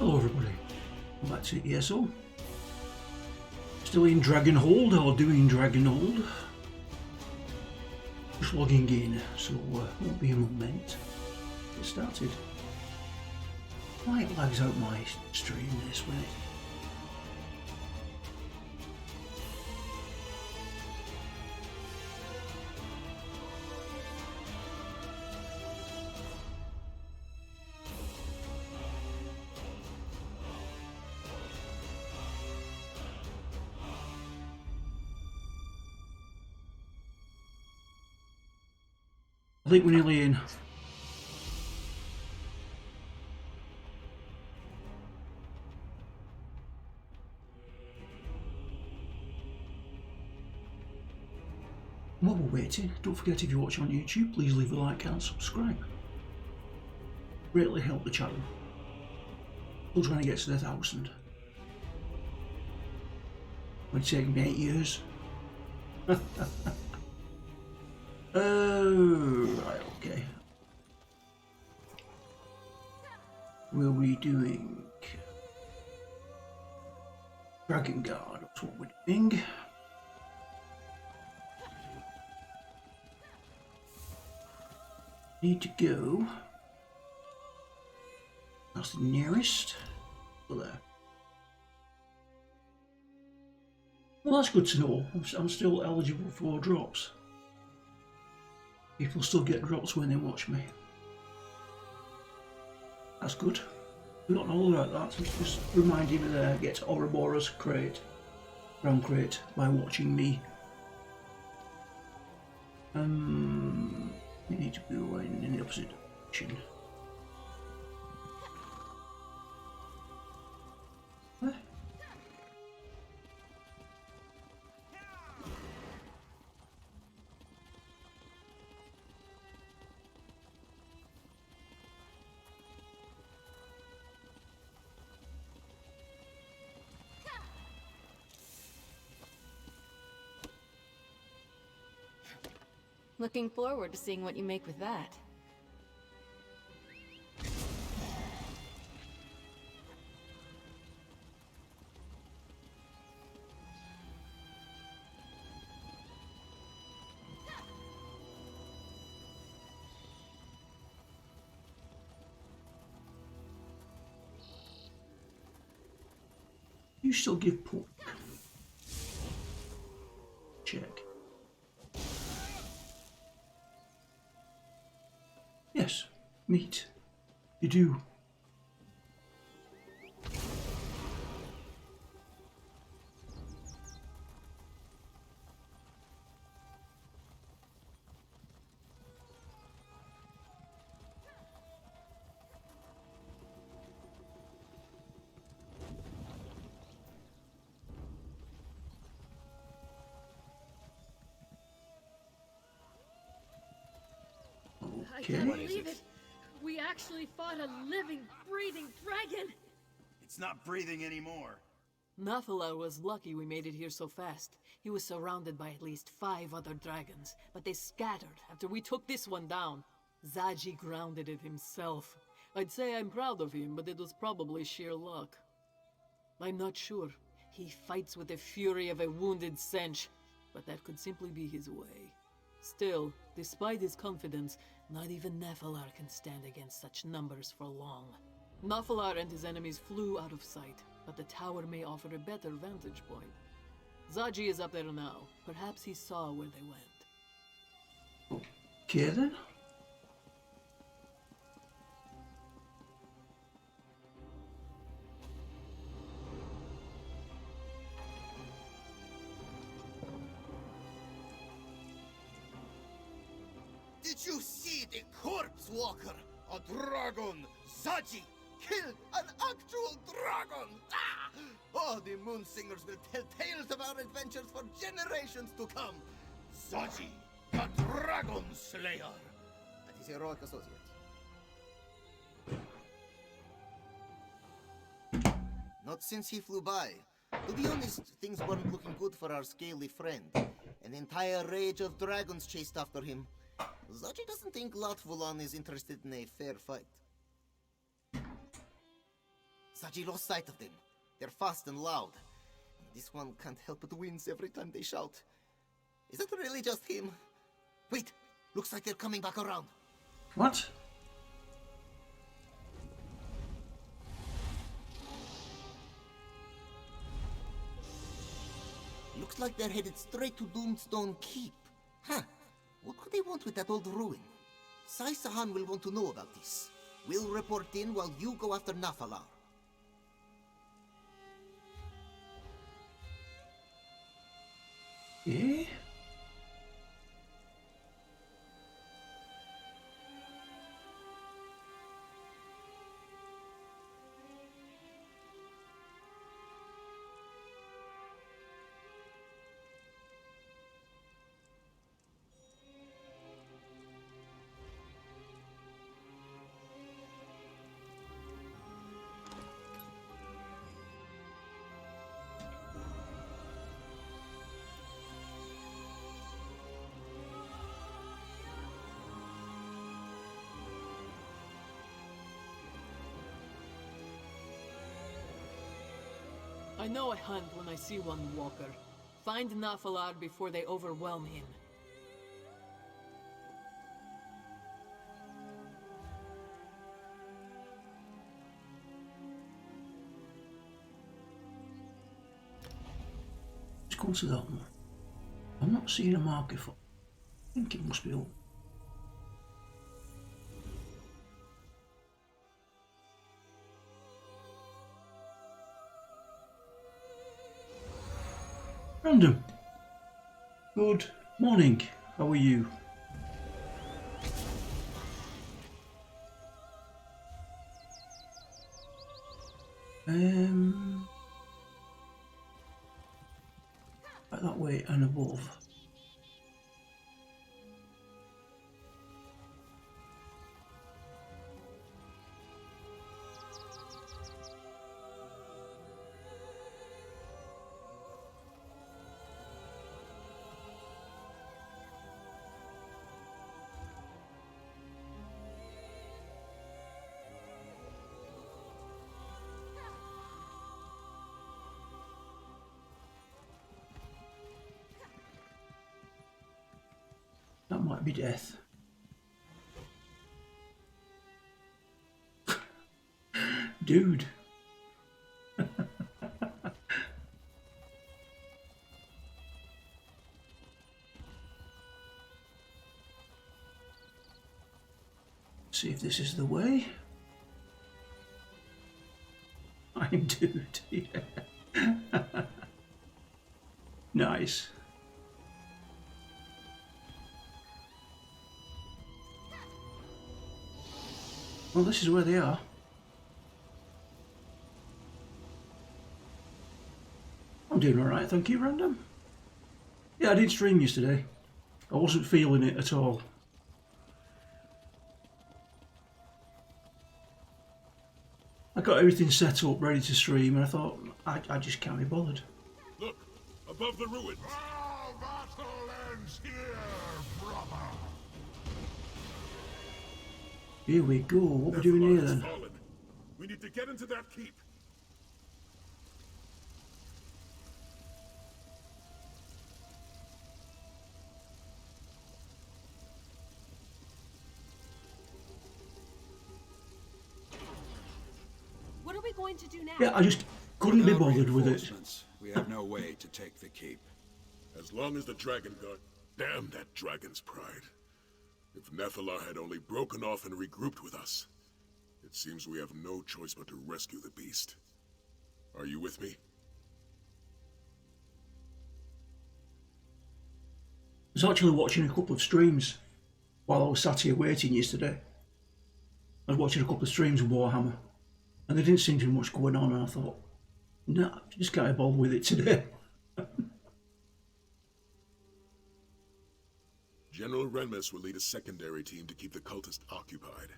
Hello everybody, welcome back to E.S.O. Still in Dragonhold, or doing Dragonhold. Just logging in, so won't be a moment. Get started. Why it lags out my stream this way. I think we're nearly in. While we're waiting, don't forget if you're watching on YouTube, please leave a like and subscribe. Greatly help the channel. Still trying to get to the 1,000. It'll take me 8 years. Oh, right, okay. We'll be doing Dragon Guard, that's what we're doing. Need to go. That's the nearest. Go there. Well, that's good to know. I'm still eligible for drops. People still get drops when they watch me. That's good. I don't know about that. So just reminding me there, get Ouroboros crate, round crate by watching me. We need to be going in the opposite direction. What? Looking forward to seeing what you make with that. You still give pork. Check. Yes, meat. You do. I can't believe it. We actually fought a living, breathing dragon. It's not breathing anymore. Nafalar was lucky we made it here so fast. He was surrounded by at least 5 other dragons, but they scattered after we took this one down. Zaji grounded it himself. I'd say I'm proud of him, but it was probably sheer luck. I'm not sure. He fights with the fury of a wounded Sench, but that could simply be his way. Still, despite his confidence, not even Nafalar can stand against such numbers for long. Nafalar and his enemies flew out of sight, but the tower may offer a better vantage point. Zaji is up there now. Perhaps he saw where they went. Okay then. Did you see the corpse walker? A dragon! Zaji! Killed an actual dragon! Ah! Oh, the moon singers will tell tales of our adventures for generations to come! Zaji, the dragon slayer! And his heroic associate. Not since he flew by. To be honest, things weren't looking good for our scaly friend. An entire rage of dragons chased after him. Zaji doesn't think Latvulan is interested in a fair fight. Saji lost sight of them. They're fast and loud. This one can't help but wins every time they shout. Is that really just him? Wait, looks like they're coming back around. What? Looks like they're headed straight to Doomstone Keep. Huh. What could they want with that old ruin? Sai Sahan will want to know about this. We'll report in while you go after Nafalar. Yeah? I know a hunt when I see one, Walker. Find Nafalar before they overwhelm him. Let's go to that one. I'm not seeing a marker for. I think it must be all. Random. Good morning. How are you? Back that way and above. That might be death. Dude. See if this is the way. I'm dude. Yeah. Nice. Well, this is where they are. I'm doing alright, thank you, Random. Yeah, I did stream yesterday. I wasn't feeling it at all. I got everything set up, ready to stream, and I thought, I just can't be bothered. Look, above the ruins. Our battle ends here, brother. Here we go. What are we doing here then? Fallen. We need to get into that keep. What are we going to do now? Yeah, I just couldn't be Without bothered with it. reinforcements, we have no way to take the keep. As long as the dragon guard... Damn that dragon's pride. If Nephilar had only broken off and regrouped with us, it seems we have no choice but to rescue the beast. Are you with me? I was actually watching a couple of streams while I was sat here waiting yesterday. I was watching a couple of streams of Warhammer, and there didn't seem to be much going on, and I thought, nah, just can't be bothered with it today. General Renmus will lead a secondary team to keep the cultist occupied.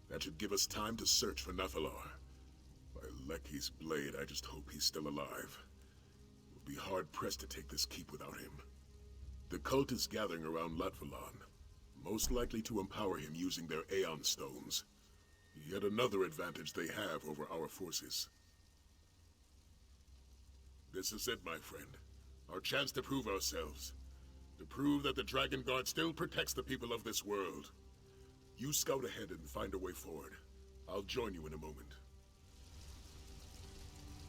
That should give us time to search for Nephilar. By Lecky's blade, I just hope he's still alive. We'll be hard-pressed to take this keep without him. The cult is gathering around Latvalon, most likely to empower him using their Aeon stones. Yet another advantage they have over our forces. This is it, my friend. Our chance to prove ourselves. To prove that the Dragon Guard still protects the people of this world. You scout ahead and find a way forward. I'll join you in a moment.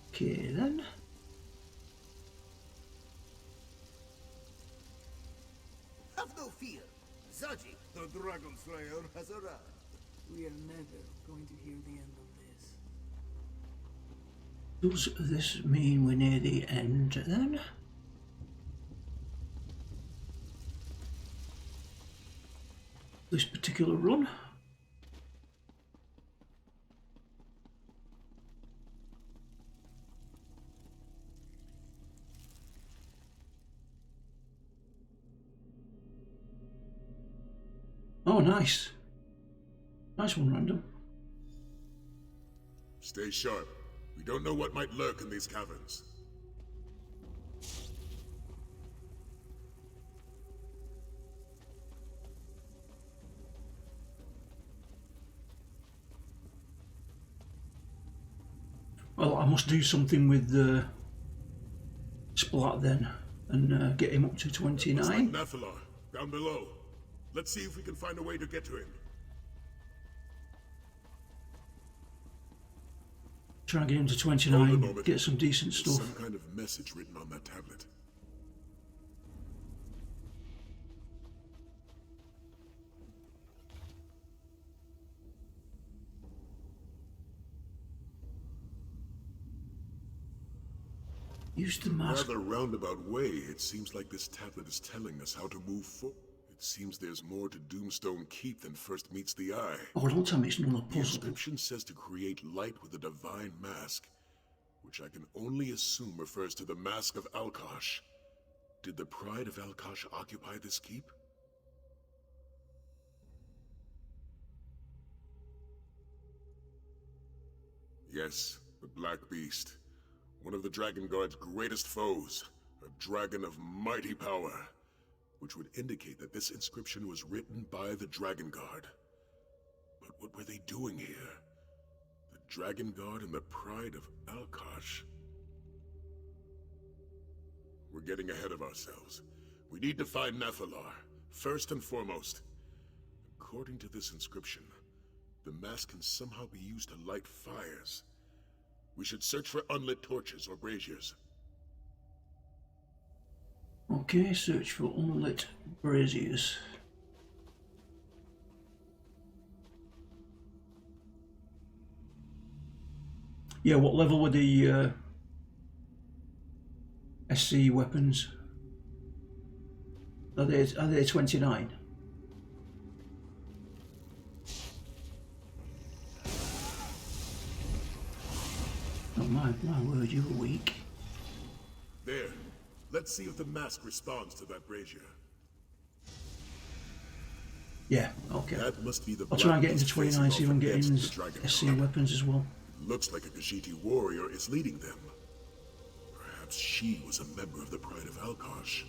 Okay then. Have no fear. Zaji, the Dragon Slayer, has arrived. We are never going to hear the end of this. Does this mean we're near the end then? This particular run? Oh, nice. Nice one, random. Stay sharp. We don't know what might lurk in these caverns. Well, I must do something with the Splat then, and get him up to Looks like 29. Nephilar, down below. Let's see if we can find a way to get to him. Try and get him to Hold a 29, moment. get some decent There's stuff. some kind of message written on that tablet. Use the mask. Rather roundabout way, it seems like this tablet is telling us how to move forward. It seems there's more to Doomstone Keep than first meets the eye. Oh, don't tell me it's another The puzzle. inscription says to create light with a divine mask, which I can only assume refers to the Mask of Alkosh. Did the Pride of Alkosh occupy this keep? Yes, the Black Beast. One of the Dragon Guard's greatest foes. A dragon of mighty power. Which would indicate that this inscription was written by the Dragon Guard. But what were they doing here? The Dragon Guard and the Pride of Alkosh. We're getting ahead of ourselves. We need to find Nephilar, first and foremost. According to this inscription, the mask can somehow be used to light fires. We should search for unlit torches or braziers. Okay, search for unlit braziers. Yeah, what level were the SC weapons? Are they 29? Oh my word, you were weak. There. Let's see if the mask responds to that brazier. Yeah, okay. That must be the I'll try and get Black into Beast 29, see if I can facing get off against his the Dragon SC Guard. weapons as well. Looks like a Khajiit warrior is leading them. Perhaps she was a member of the Pride of Alkosh.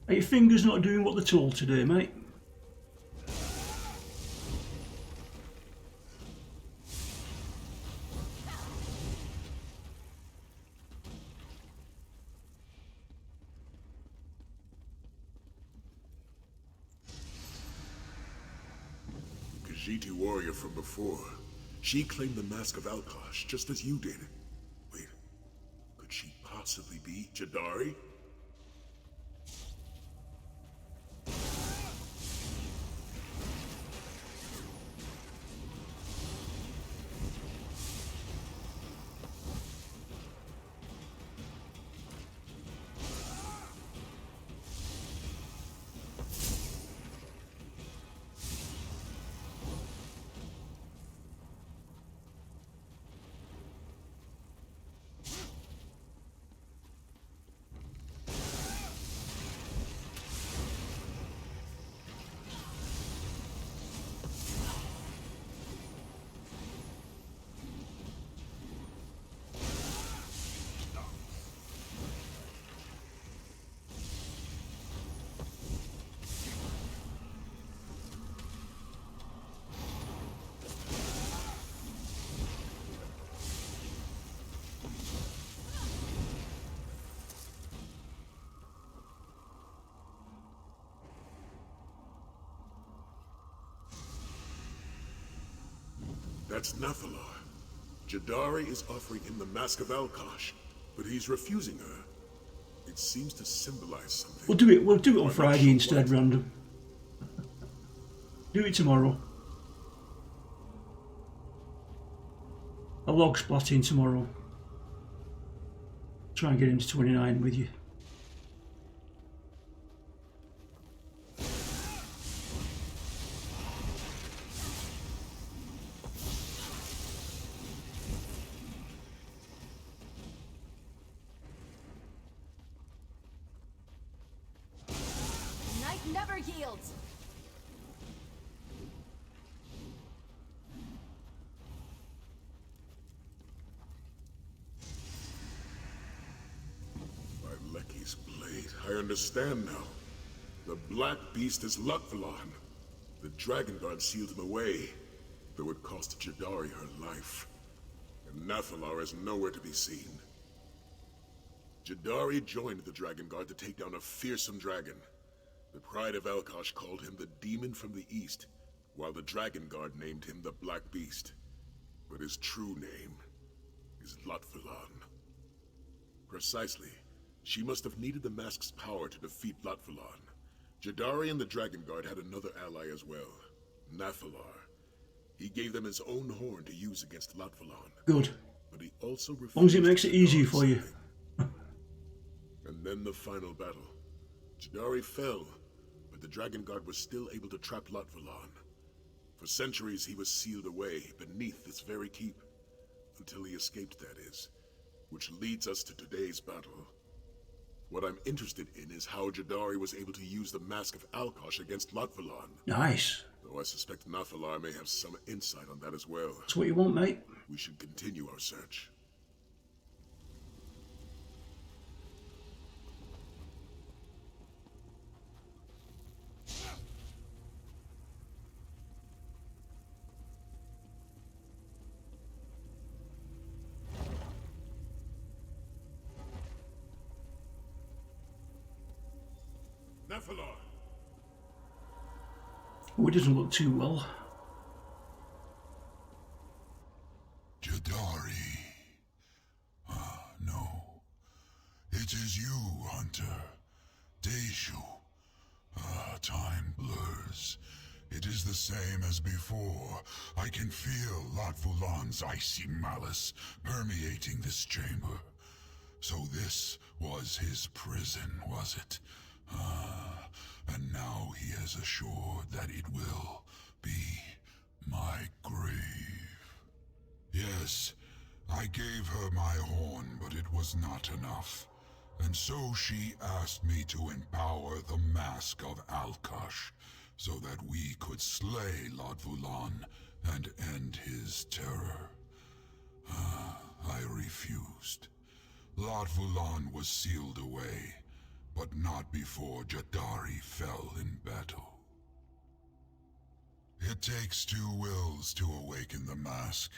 Are your fingers not doing what they're told today, mate? Khajiit warrior from before. She claimed the Mask of Alkosh, just as you did. Wait, could she possibly be Jadari? That's Nathalar. Jadari is offering him the Mask of Alkosh, but he's refusing her. It seems to symbolize something. We'll do it on Friday instead, random. Do it tomorrow. A log splatting tomorrow. Try and get into 29 with you. Night never yields. By Lecky's blade, I understand now. The Black Beast is Lutvalon. The Dragon Guard sealed him away, though it cost Jadari her life. And Nathalar is nowhere to be seen. Jadari joined the Dragon Guard to take down a fearsome dragon. The Pride of Alkosh called him the Demon from the East, while the Dragon Guard named him the Black Beast. But his true name is Lutvalon. Precisely. She must have needed the mask's power to defeat Lutvalon. Jadari and the Dragon Guard had another ally as well, Nathalar. He gave them his own horn to use against Lutvalon. Good. But he also refused. As long as it makes it easier for you. And then the final battle. Jadari fell, but the Dragon Guard was still able to trap Lutvalon. For centuries he was sealed away beneath this very keep. Until he escaped, that is. Which leads us to today's battle. What I'm interested in is how Jadari was able to use the Mask of Alkosh against Lutvalon. Nice. Though I suspect Nathalar may have some insight on that as well. That's what you want, mate. We should continue our search. Nathalar! Oh, it doesn't look too well. Jadari. No. It is you, Hunter. Deishu. Time blurs. It is the same as before. I can feel Lutvalon's icy malice permeating this chamber. So this was his prison, was it? And now he has assured that it will be my grave. Yes, I gave her my horn, but it was not enough. And so she asked me to empower the Mask of Alkosh, so that we could slay Lutvalon and end his terror. I refused. Lutvalon was sealed away, but not before Jadari fell in battle. It takes two wills to awaken the mask.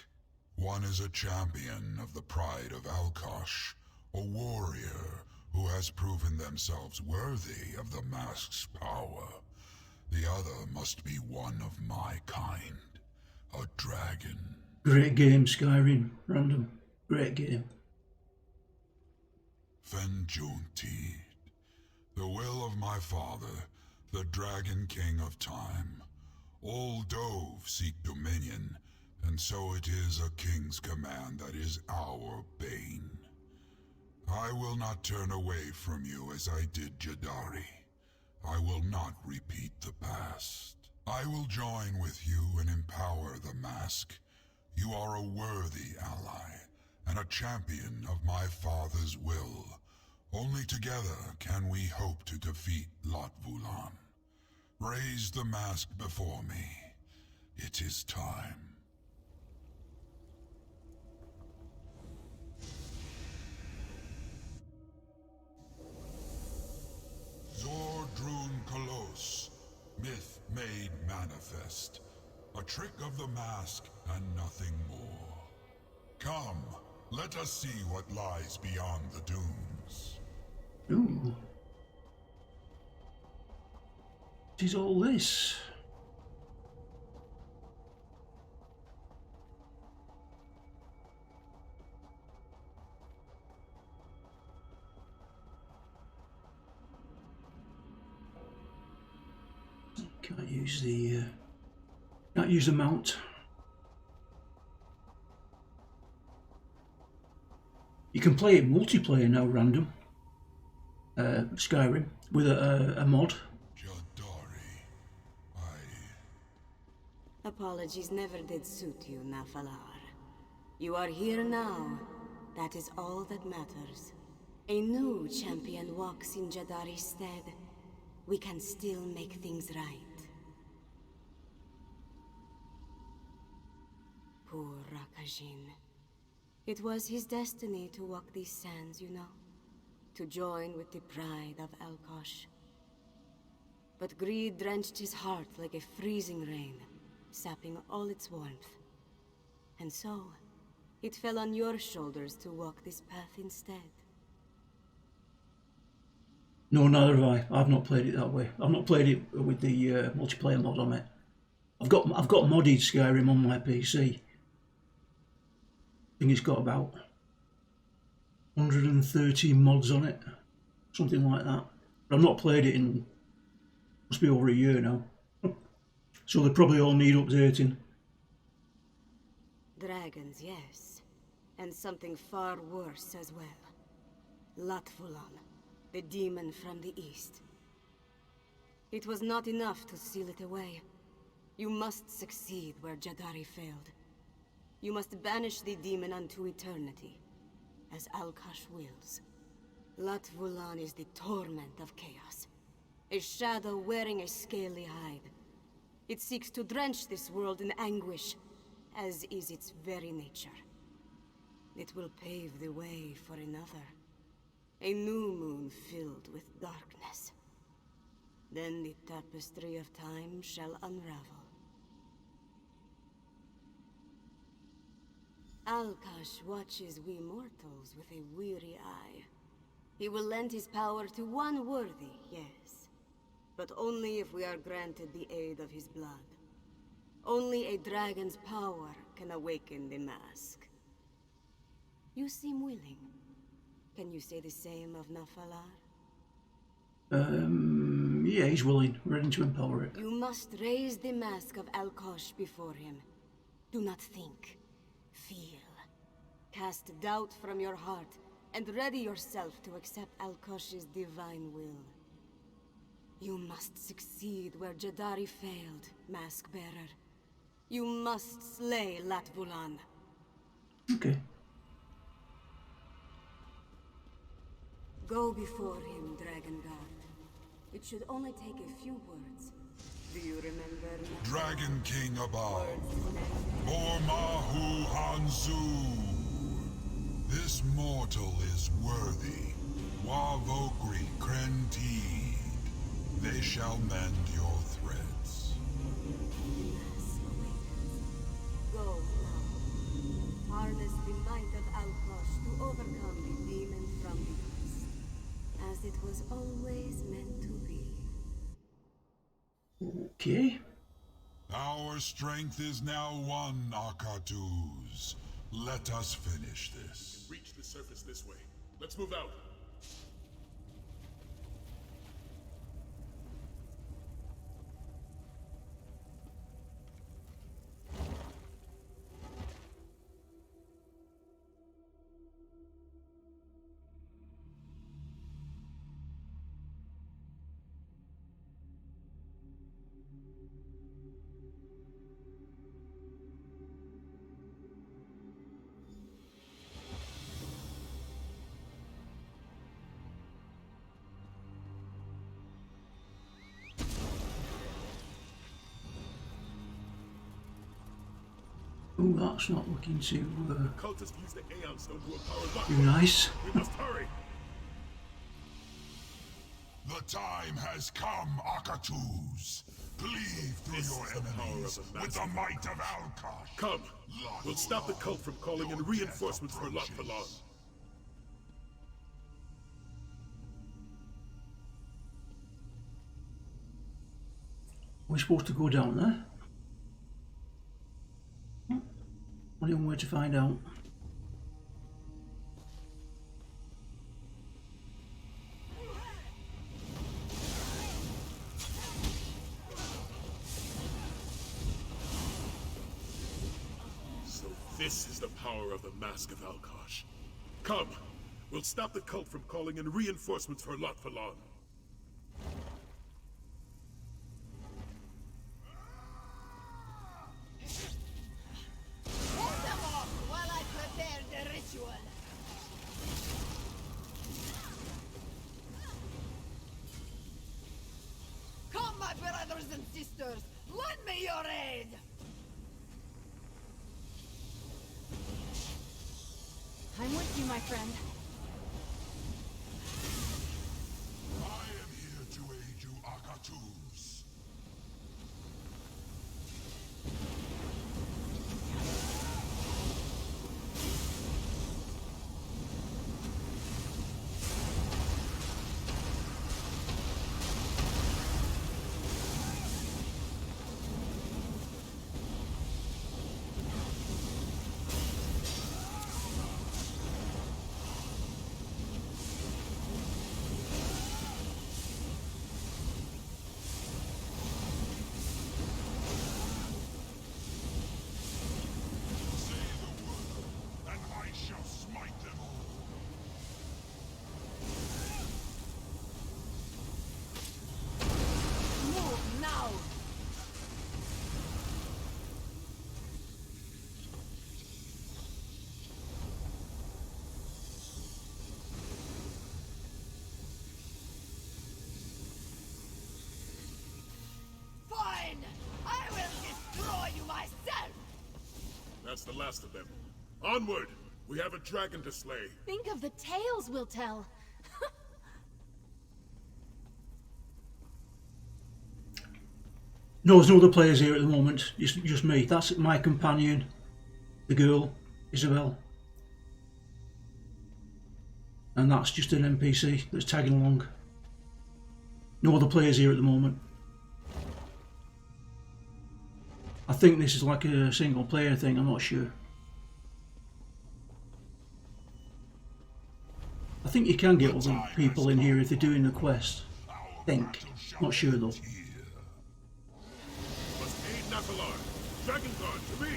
One is a champion of the Pride of Alkosh, a warrior who has proven themselves worthy of the mask's power. The other must be one of my kind, a dragon. Great game, Skyrim. Random. Great game. Fenjuntid. The will of my father, the Dragon King of Time. All Dove seek dominion, and so it is a king's command that is our bane. I will not turn away from you as I did Jadari. I will not repeat the past. I will join with you and empower the mask. You are a worthy ally, and a champion of my father's will. Only together can we hope to defeat Lutvalon. Raise the mask before me. It is time. Zordrun Kolos, myth made manifest. A trick of the mask and nothing more. Come, let us see what lies beyond the dunes. Ooh. What is all this? Can't use the mount. You can play it multiplayer now, random. Skyrim with a mod. Jadari, Apologies never did suit you, Nafalar. You are here now. That is all that matters. A new champion walks in Jadari's stead. We can still make things right. Poor Rakajin. It was his destiny to walk these sands, you know. To join with the pride of Alkosh. But greed drenched his heart like a freezing rain, sapping all its warmth. And so, it fell on your shoulders to walk this path instead. No, neither have I. I've not played it that way. I've not played it with the multiplayer mod on it. I've got modded Skyrim on my PC. I think it's got about 130 mods on it, something like that. But I've not played it in, must be over a year now. So they probably all need updating. Dragons, yes. And something far worse as well. Latvulan, the demon from the east. It was not enough to seal it away. You must succeed where Jadari failed. You must banish the demon unto eternity, as Alkosh wills. Latvulan is the torment of chaos. A shadow wearing a scaly hide. It seeks to drench this world in anguish, as is its very nature. It will pave the way for another. A new moon filled with darkness. Then the tapestry of time shall unravel. Alkosh watches we mortals with a weary eye. He will lend his power to one worthy, yes. But only if we are granted the aid of his blood. Only a dragon's power can awaken the mask. You seem willing. Can you say the same of Nafalar? Yeah, he's willing, ready to empower it. You must raise the mask of Alkosh before him. Do not think. Feel. Cast doubt from your heart, and ready yourself to accept Alkosh's divine will. You must succeed where Jadari failed, Mask-Bearer. You must slay Latvulan. Okay. Go before him, Dragon God. It should only take a few words. Do you remember? Dragon King above. Bormahu Hanzu. This mortal is worthy. Wavokri Krentid. They shall mend your threads. Go now. Harness the might of Alkosh to overcome the demon from the east. As it was always meant to be. Okay. Our strength is now one, Akatuz. Let us finish this. Reach the surface this way. Let's move out. Oh, that's not looking too Cultists use the Aeon Stone to empower too nice. We must hurry. The time has come, Akatuz. Cleave through This your is the power enemies of the with the master. might of Alkosh. Come. We'll stop the cult from calling in reinforcements for Latvalan. We're supposed to go down there. Only one way to find out. This is the power of the Mask of Alkosh. Come, we'll stop the cult from calling in reinforcements for Lotfalon. Hold them off while I prepare the ritual. Come, my brothers and sisters, lend me your aid! I'm with you, my friend. I am here to aid you, Akatus. That's the last of them. Onward! We have a dragon to slay. Think of the tales we'll tell. No, there's no other players here at the moment. Just me. That's my companion, the girl, Isabel. And that's just an NPC that's tagging along. No other players here at the moment. I think this is like a single player thing, I'm not sure. I think you can get other people in here if they're doing the quest. I think. Not sure though. Must aid Nephilar. Dragonhold, to me!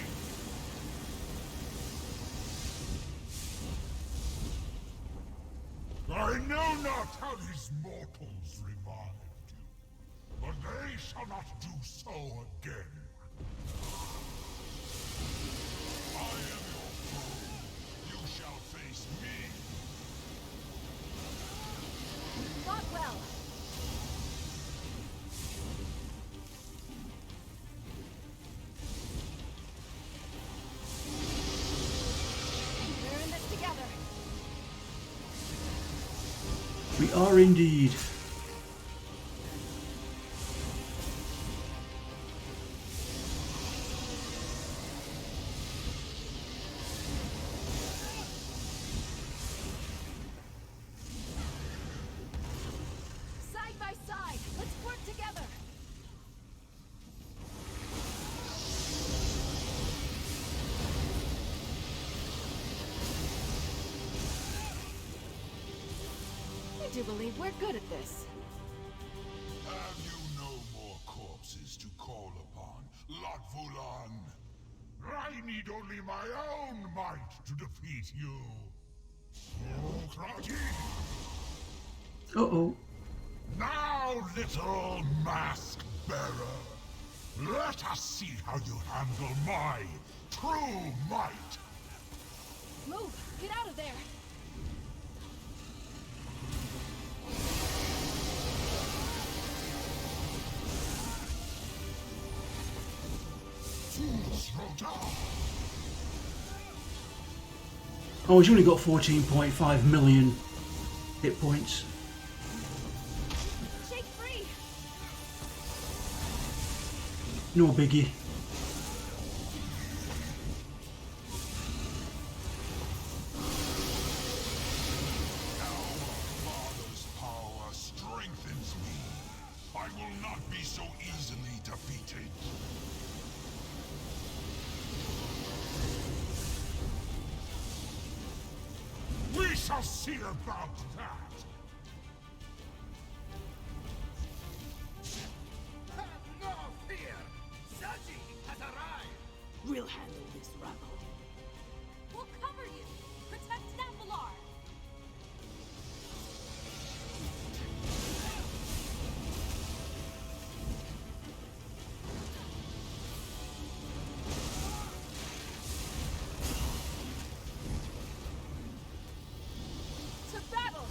I know not how these mortals revived you, but they shall not do so again. I am your foe. You shall face me. Not well. We're in this together. We are indeed. Side by side. Let's work together. I do believe we're good at this. Have you no more corpses to call upon, Lotvulan? I need only my own might to defeat you. Okrati! Uh-oh. Now, little mask bearer, let us see how you handle my true might. Move! Get out of there! Oh, he's only got 14.5 million hit points. Shake free! No biggie. Father's power strengthens me. I will not be so easily defeated. We shall see about that. Have no fear! Zaji has arrived! We'll handle this rabble. cover you! Protect Nephilar! To battle!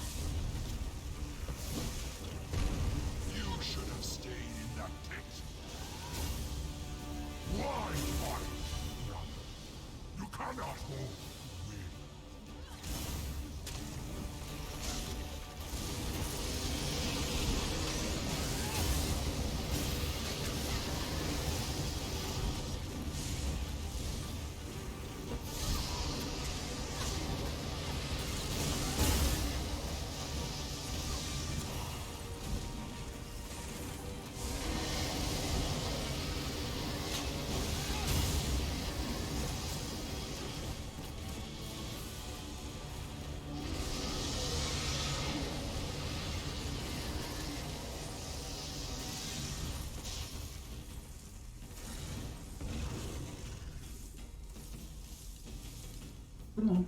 You should have stayed in that pit. Why fight, brother? You cannot hold the wind.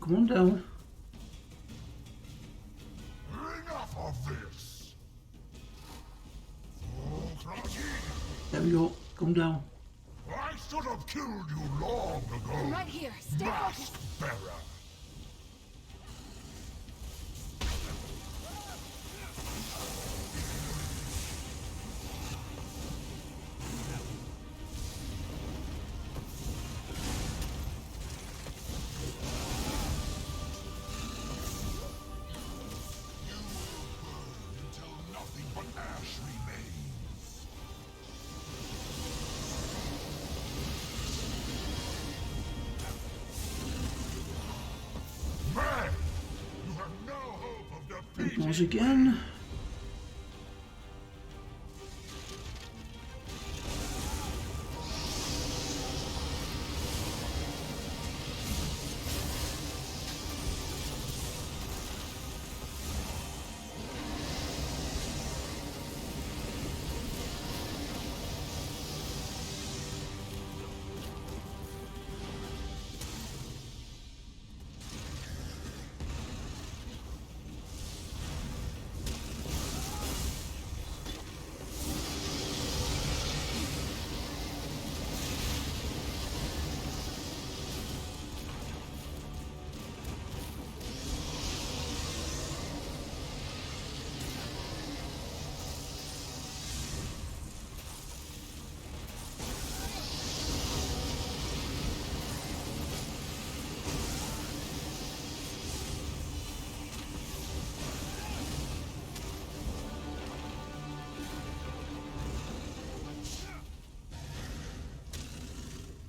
Come on down. Enough of this. There we go. Come down. I should have killed you long ago. I'm right here. Stay focused. Mask bearer. You will burn until nothing but ash remains. Man, you have no hope of There defeating goes again.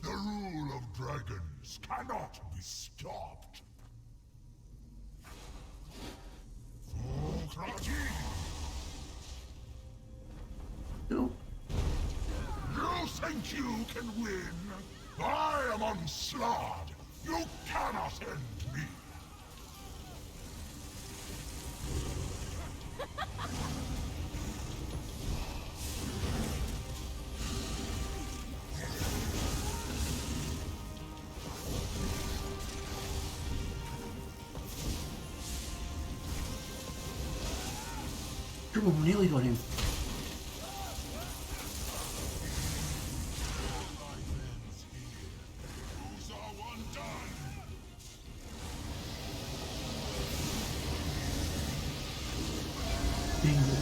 The rule of dragons cannot be stopped. No. You think you can win? I am Onslaught. You cannot end me. Come on, nearly got him. Life ends here. E.S.O undone. Bingo.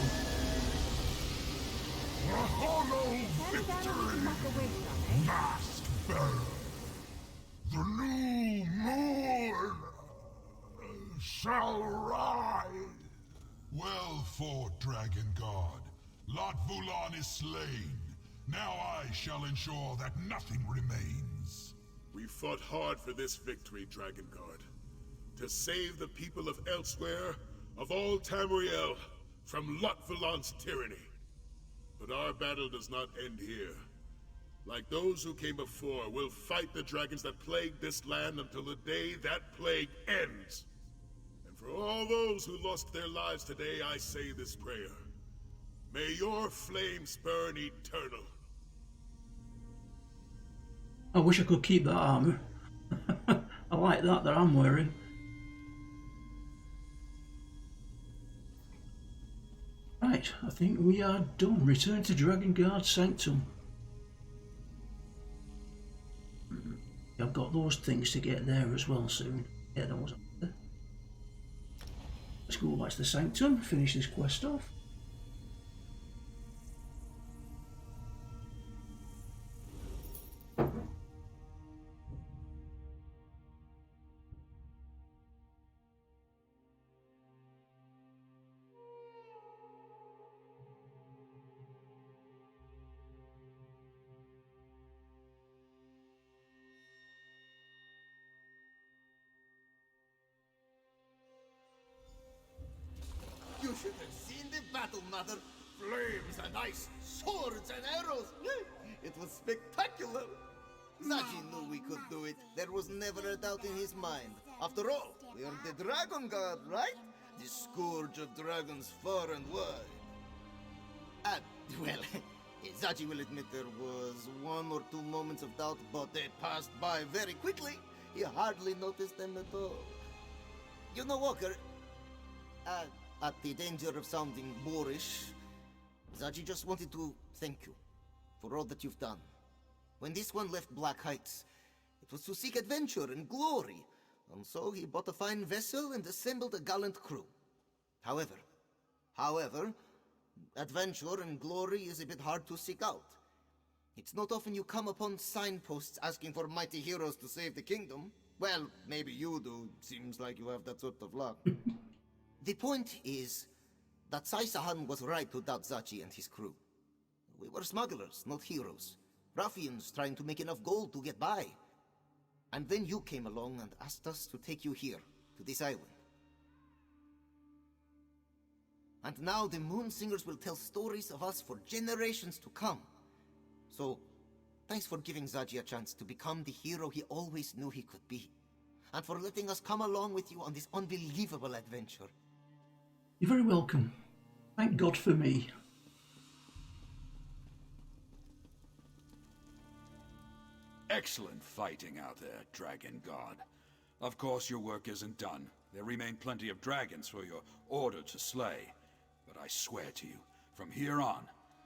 A hollow victory. Mask bearer. The new moon shall rise. Well fought, Dragon God. Lot Vulan is slain. Now I shall ensure that nothing remains. We fought hard for this victory, Dragon Guard. To save the people of elsewhere, of all Tamriel, from Lot Vulan's tyranny. But our battle does not end here. Like those who came before, we'll fight the dragons that plagued this land until the day that plague ends. And for all those who lost their lives today, I say this prayer. May your flames burn eternal. I wish I could keep that armor. I like that I'm wearing. Right, I think we are done. Return to Dragonguard Sanctum. I've got those things to get there as well soon. Yeah, those are there. Let's go back to the Sanctum, finish this quest off. You should have seen the battle, Mother. Flames and ice, swords and arrows. It was spectacular. Zaji knew we could do it. There was never a doubt in his mind. After all, we are the Dragon Guard, right? The scourge of dragons far and wide. Well, Zaji will admit there was 1 or 2 moments of doubt, but they passed by very quickly. He hardly noticed them at all. You know, Walker, at the danger of sounding boorish, Zaji just wanted to thank you for all that you've done. When this one left Black Heights, it was to seek adventure and glory, and so he bought a fine vessel and assembled a gallant crew. However, adventure and glory is a bit hard to seek out. It's not often you come upon signposts asking for mighty heroes to save the kingdom. Well, maybe you do. Seems like you have that sort of luck. The point is that Sai-Sahan was right to doubt Zachi and his crew. We were smugglers, not heroes. Ruffians trying to make enough gold to get by. And then you came along and asked us to take you here, to this island. And now the Moon Singers will tell stories of us for generations to come. So, thanks for giving Zaji a chance to become the hero he always knew he could be. And for letting us come along with you on this unbelievable adventure. You're very welcome. Thank God for me. Excellent fighting out there, Dragon God. Of course your work isn't done. There remain plenty of dragons for your order to slay. But I swear to you, from here on,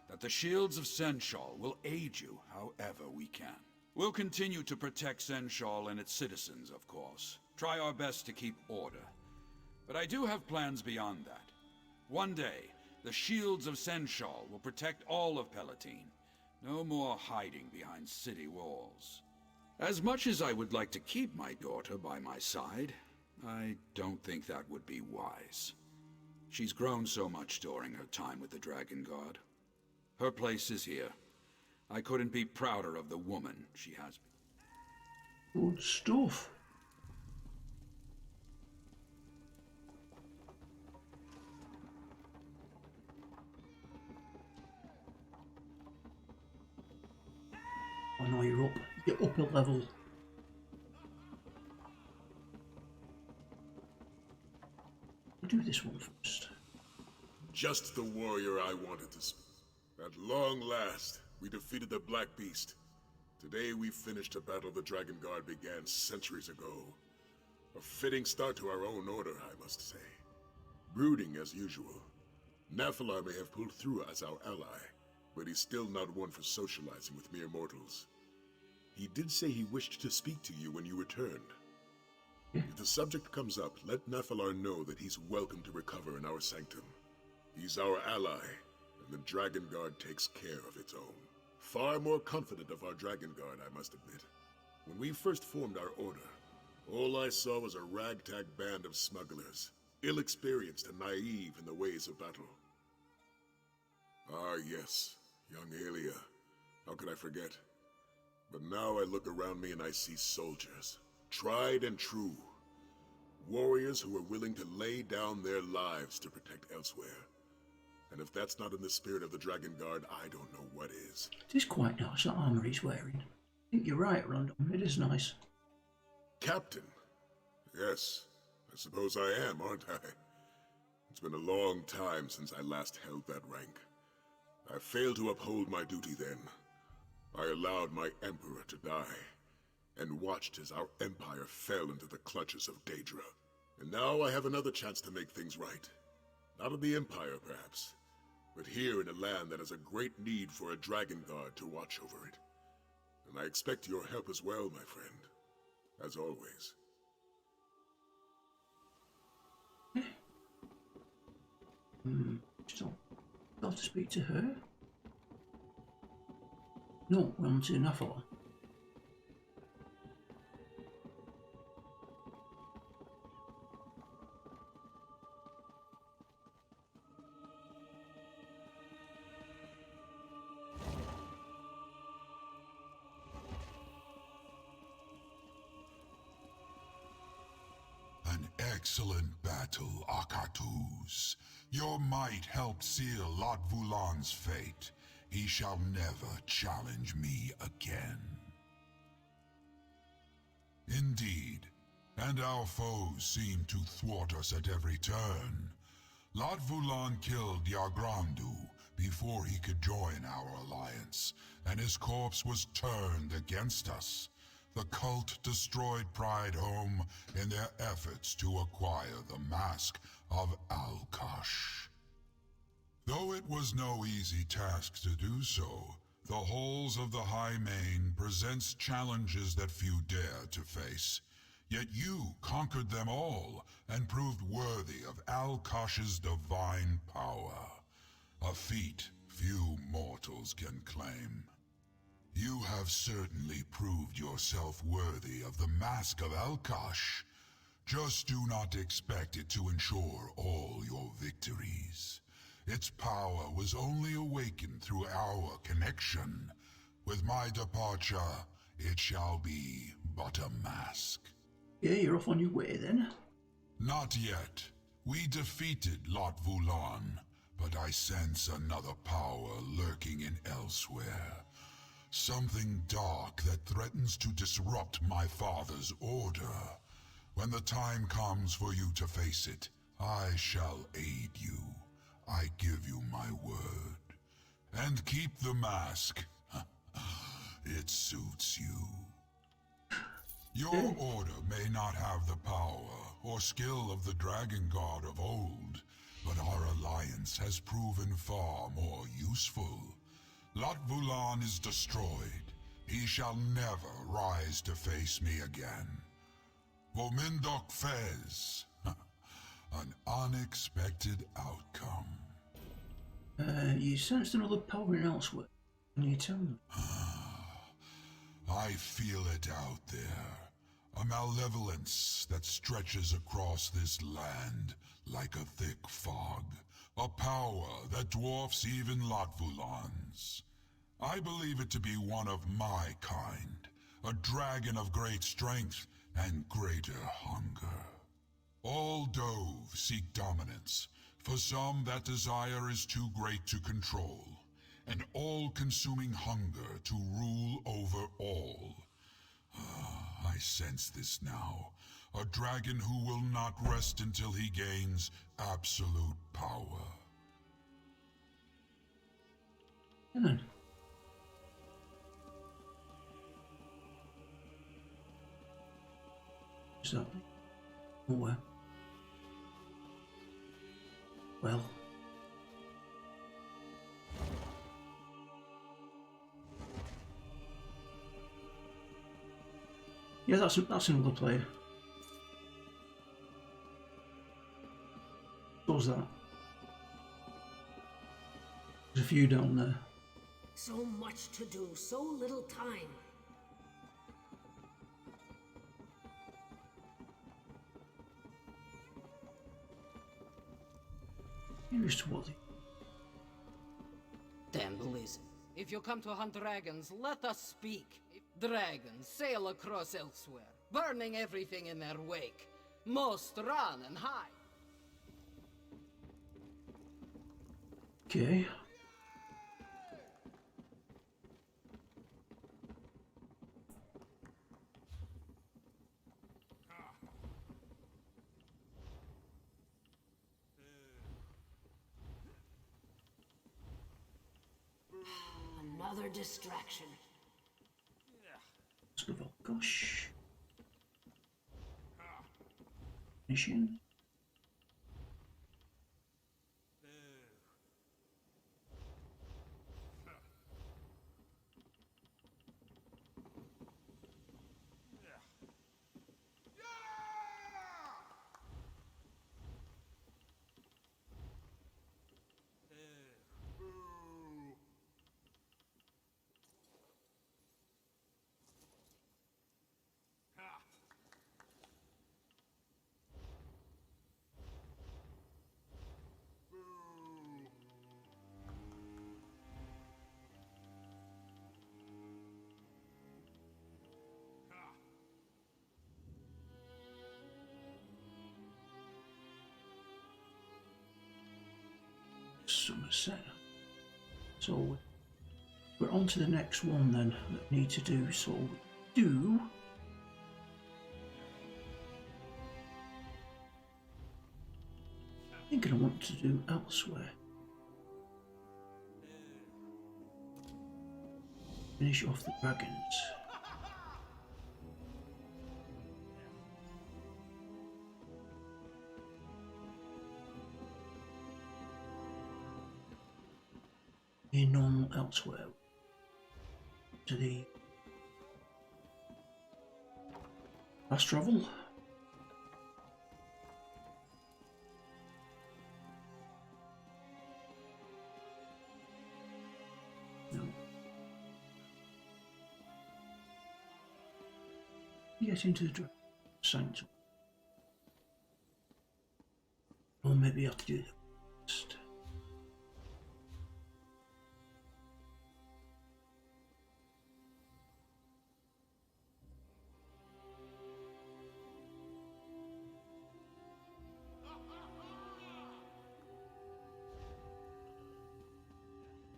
that the shields of Senshal will aid you however we can. We'll continue to protect Senshal and its citizens, of course. Try our best to keep order. But I do have plans beyond that. One day, the shields of Senshal will protect all of Palatine. No more hiding behind city walls. As much as I would like to keep my daughter by my side, I don't think that would be wise. She's grown so much during her time with the Dragon Guard. Her place is here. I couldn't be prouder of the woman she has been. Good stuff. Oh no, you're up. You're up a level. We'll do this one first. Just the warrior I wanted to speak. At long last, we defeated the Black Beast. Today we finished a battle the Dragon Guard began centuries ago. A fitting start to our own order, I must say. Brooding as usual. Nephilar may have pulled through as our ally, but he's still not one for socializing with mere mortals. He did say he wished to speak to you when you returned. If the subject comes up, let Nephilar know that he's welcome to recover in our sanctum. He's our ally, and the Dragon Guard takes care of its own. Far more confident of our Dragon Guard, I must admit. When we first formed our order, all I saw was a ragtag band of smugglers, ill-experienced and naive in the ways of battle. Ah yes, young Aelia. How could I forget? But now I look around me and I see soldiers, tried and true. Warriors who are willing to lay down their lives to protect elsewhere. And if that's not in the spirit of the Dragon Guard, I don't know what is. It is quite nice, that armour he's wearing. I think you're right, Random. It is nice. Captain? Yes, I suppose I am, aren't I? It's been a long time since I last held that rank. I failed to uphold my duty then. I allowed my Emperor to die. and watched as our empire fell into the clutches of Daedra. And now I have another chance to make things right. Not in the Empire, perhaps, but here in a land that has a great need for a Dragon Guard to watch over it. And I expect your help as well, my friend. As always. Still got to speak to her? No, we're on to Nuffle. An excellent battle, Akatus. Your might helped seal Lot Vulan's fate. He shall never challenge me again. Indeed, and our foes seem to thwart us at every turn. Lot Vulan killed Yargrandu before he could join our alliance, and his corpse was turned against us. The cult destroyed Pride Home in their efforts to acquire the mask of Alkash. Though it was no easy task to do so, the halls of the High Main presents challenges that few dare to face. Yet you conquered them all and proved worthy of Alkash's divine power. A feat few mortals can claim. You have certainly proved yourself worthy of the Mask of Alkash. Just do not expect it to ensure all your victories. Its power was only awakened through our connection. With my departure, it shall be but a mask. Yeah, you're off on your way then. Not yet. We defeated Lot Vulan, but I sense another power lurking in elsewhere. Something dark that threatens to disrupt my father's order. When the time comes for you to face it, I shall aid you. I give you my word. And keep the mask. It suits you. Your order may not have the power or skill of the Dragon God of old, but our alliance has proven far more useful. Lot Vulan is destroyed. He shall never rise to face me again. Vomindok Fez. An unexpected outcome. You sensed another power in elsewhere. Can you tell me? I feel it out there. A malevolence that stretches across this land like a thick fog. A power that dwarfs even Lot Vulan's. I believe it to be one of my kind. A dragon of great strength and greater hunger. All Dove seek dominance. For some, that desire is too great to control. An all-consuming hunger to rule over all. I sense this now. A dragon who will not rest until he gains absolute power. So, well. Yeah, that's another player. What's that? There's a few down there. So much to do, so little time. Here's towards it. Then listen. If you come to hunt dragons, let us speak. Dragons sail across elsewhere, burning everything in their wake. Most run and hide. Okay. Another distraction. Mask of Gosh. Mission. Somerset. So we're on to the next one then that we need to do. So do I think I want to do elsewhere. Finish off the dragons. In normal elsewhere. To the fast travel. No. Get into the sanctuary. Or maybe I have to do the first.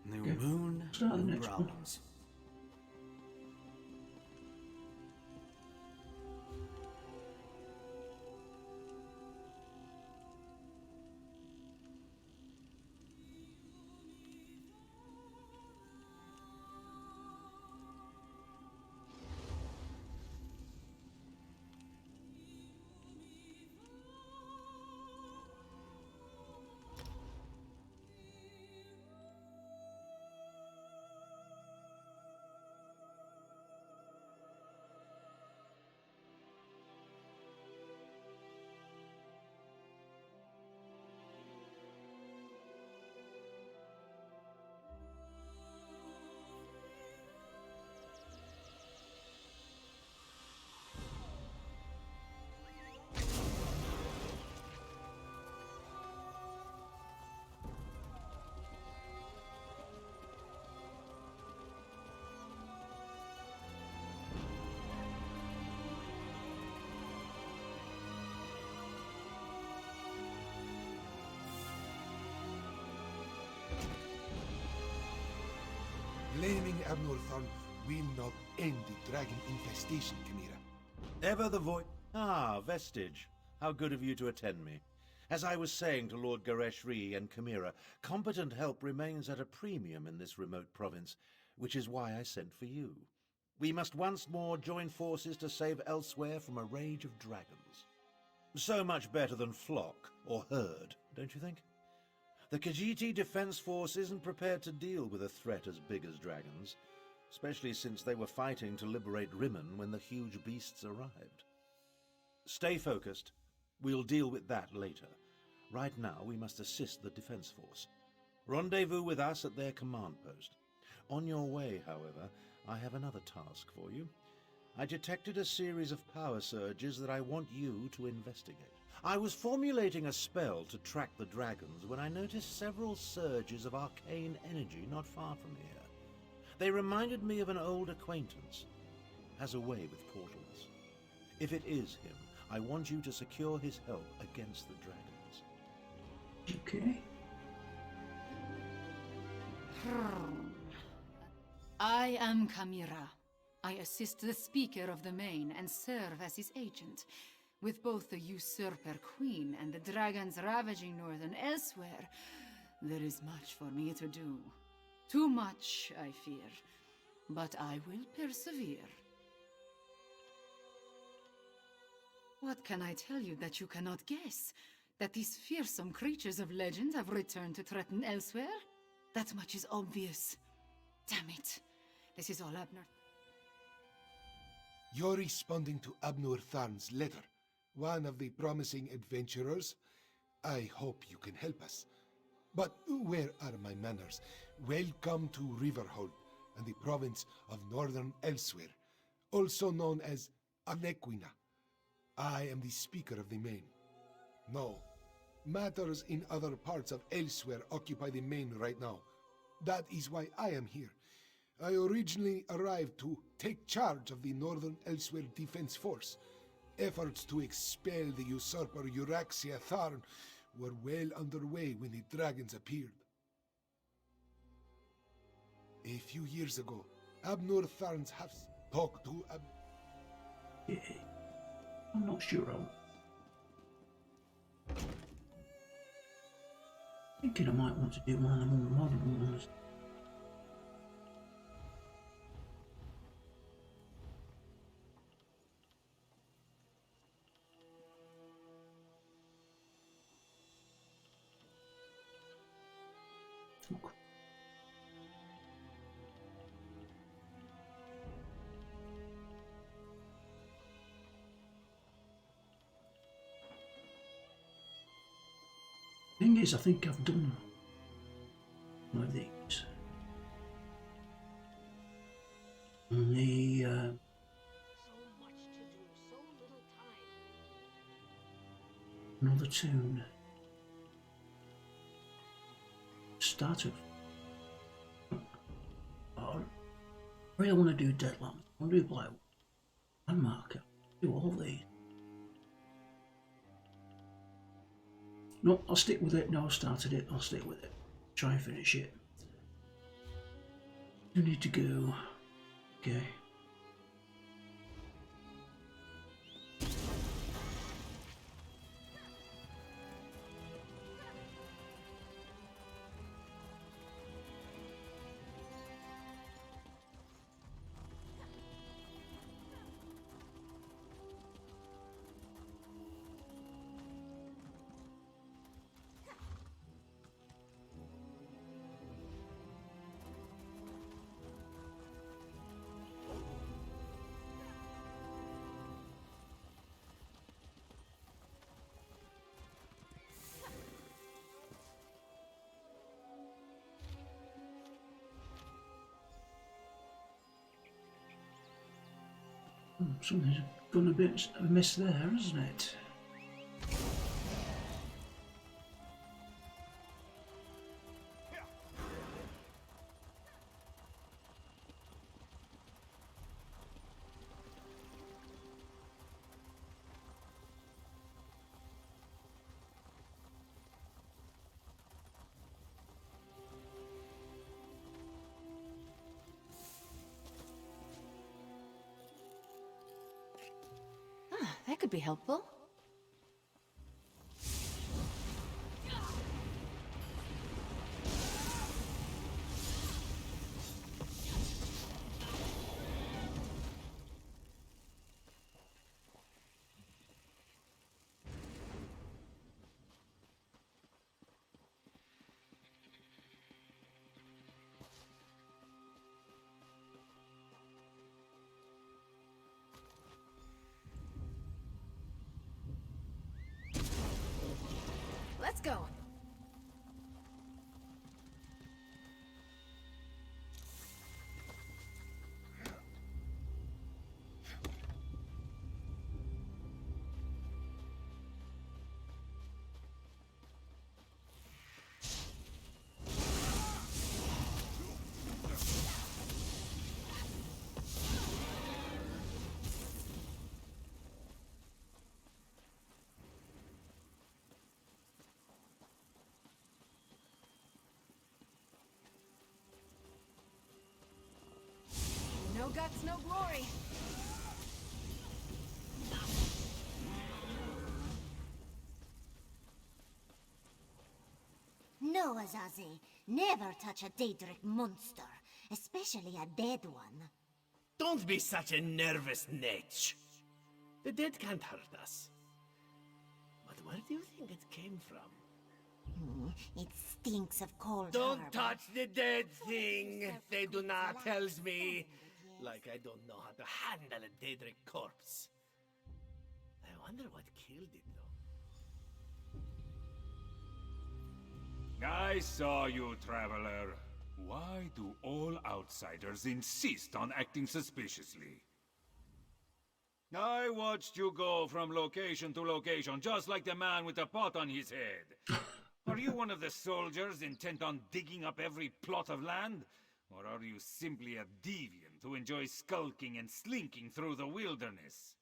New moon, new problems. Blaming Abnorthon will not end the dragon infestation, Chimera. Ever the voice... Ah, Vestige. How good of you to attend me. As I was saying to Lord Gareshri and Chimera, competent help remains at a premium in this remote province, which is why I sent for you. We must once more join forces to save elsewhere from a rage of dragons. So much better than flock or herd, don't you think? The Khajiit Defense Force isn't prepared to deal with a threat as big as dragons, especially since they were fighting to liberate Rimmen when the huge beasts arrived. Stay focused. We'll deal with that later. Right now, we must assist the Defense Force. Rendezvous with us at their command post. On your way, however, I have another task for you. I detected a series of power surges that I want you to investigate. I was formulating a spell to track the dragons when I noticed several surges of arcane energy not far from here. They reminded me of an old acquaintance. Has a way with portals. If it is him, I want you to secure his help against the dragons. Okay. I am Chimera. I assist the Speaker of the Main and serve as his agent. With both the usurper queen and the dragons ravaging northern elsewhere, there is much for me to do. Too much, I fear. But I will persevere. What can I tell you that you cannot guess? That these fearsome creatures of legend have returned to threaten elsewhere? That much is obvious. Damn it. This is all Abner. You're responding to Abner Tharn's letter, one of the promising adventurers. I hope you can help us. But where are my manners? Welcome to Riverhold and the province of Northern Elsewhere, also known as Anequina. I am the Speaker of the Main. No, matters in other parts of Elsewhere occupy the Main right now. That is why I am here. I originally arrived to take charge of the Northern Elsewhere Defense Force. Efforts to expel the usurper Euraxia Tharn were well underway when the dragons appeared. A few years ago, Abner Tharn's have talked to Yeah. I'm not sure. Thinking I might want to do one of the more modern ones. Okay. Thing is, I think I've done one of these. And the So much to do, so little time. another tune. Start of. Oh, I really want to do Deadlands. I want to do Black and Marker. Do all these. No, I'll stick with it. No, I started it. I'll stick with it. Try and finish it. You need to go. Okay. Something's gone a bit amiss there, isn't it? That could be helpful. Let's go. No guts, no glory. No, Azazi. Never touch a Daedric monster, especially a dead one. Don't be such a nervous netch. The dead can't hurt us. But where do you think it came from? It stinks of cold. Don't touch the dead thing! They do not tells me. Like I don't know how to handle a Daedric corpse. I wonder what killed it, though. I saw you, traveler. Why do all outsiders insist on acting suspiciously? I watched you go from location to location, just like the man with the pot on his head. Are you one of the soldiers intent on digging up every plot of land? Or are you simply a deviant who enjoys skulking and slinking through the wilderness?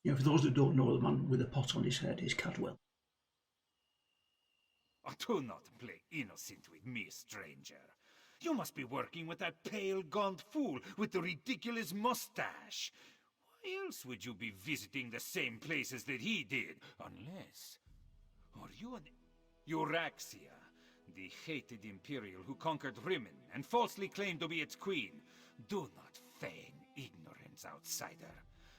Yeah, for those that don't know, the man with the pot on his head is Cadwell. Oh, do not play innocent with me, stranger. You must be working with that pale, gaunt fool with the ridiculous mustache. Why else would you be visiting the same places that he did? Unless... Are you an Euraxia, the hated Imperial who conquered Rimmon and falsely claimed to be its queen? Do not feign ignorance, outsider.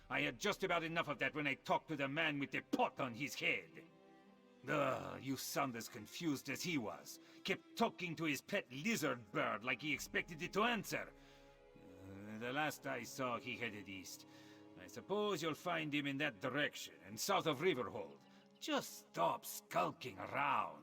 I had just about enough of that when I talked to the man with the pot on his head. You sound as confused as he was. Kept talking to his pet lizard bird like he expected it to answer. The last I saw, he headed east. I suppose you'll find him in that direction, and south of Riverhold. Just stop skulking around.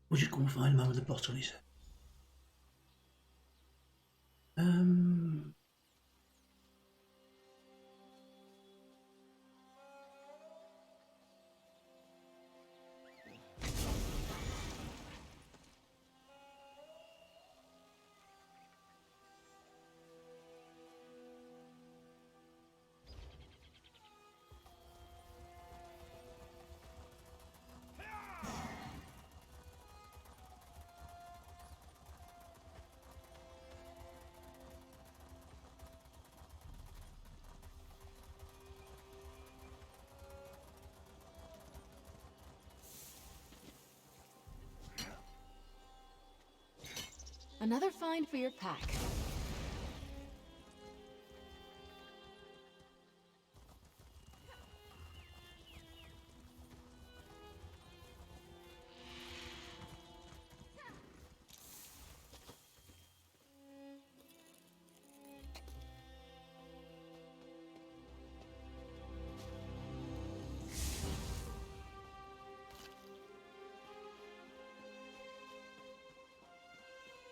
We'll just go and find a man with a pot on his head. Another find for your pack.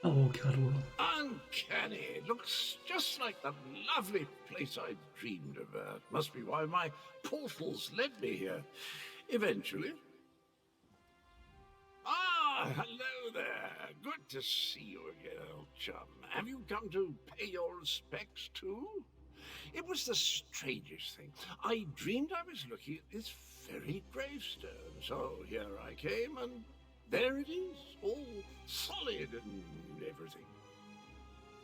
Hello, Cadwell. Uncanny. Looks just like the lovely place I dreamed about. Must be why my portals led me here. Eventually. Ah, hello there. Good to see you again, old chum. Have you come to pay your respects too? It was the strangest thing. I dreamed I was looking at this very gravestone. So here I came, and there it is, all solid and everything.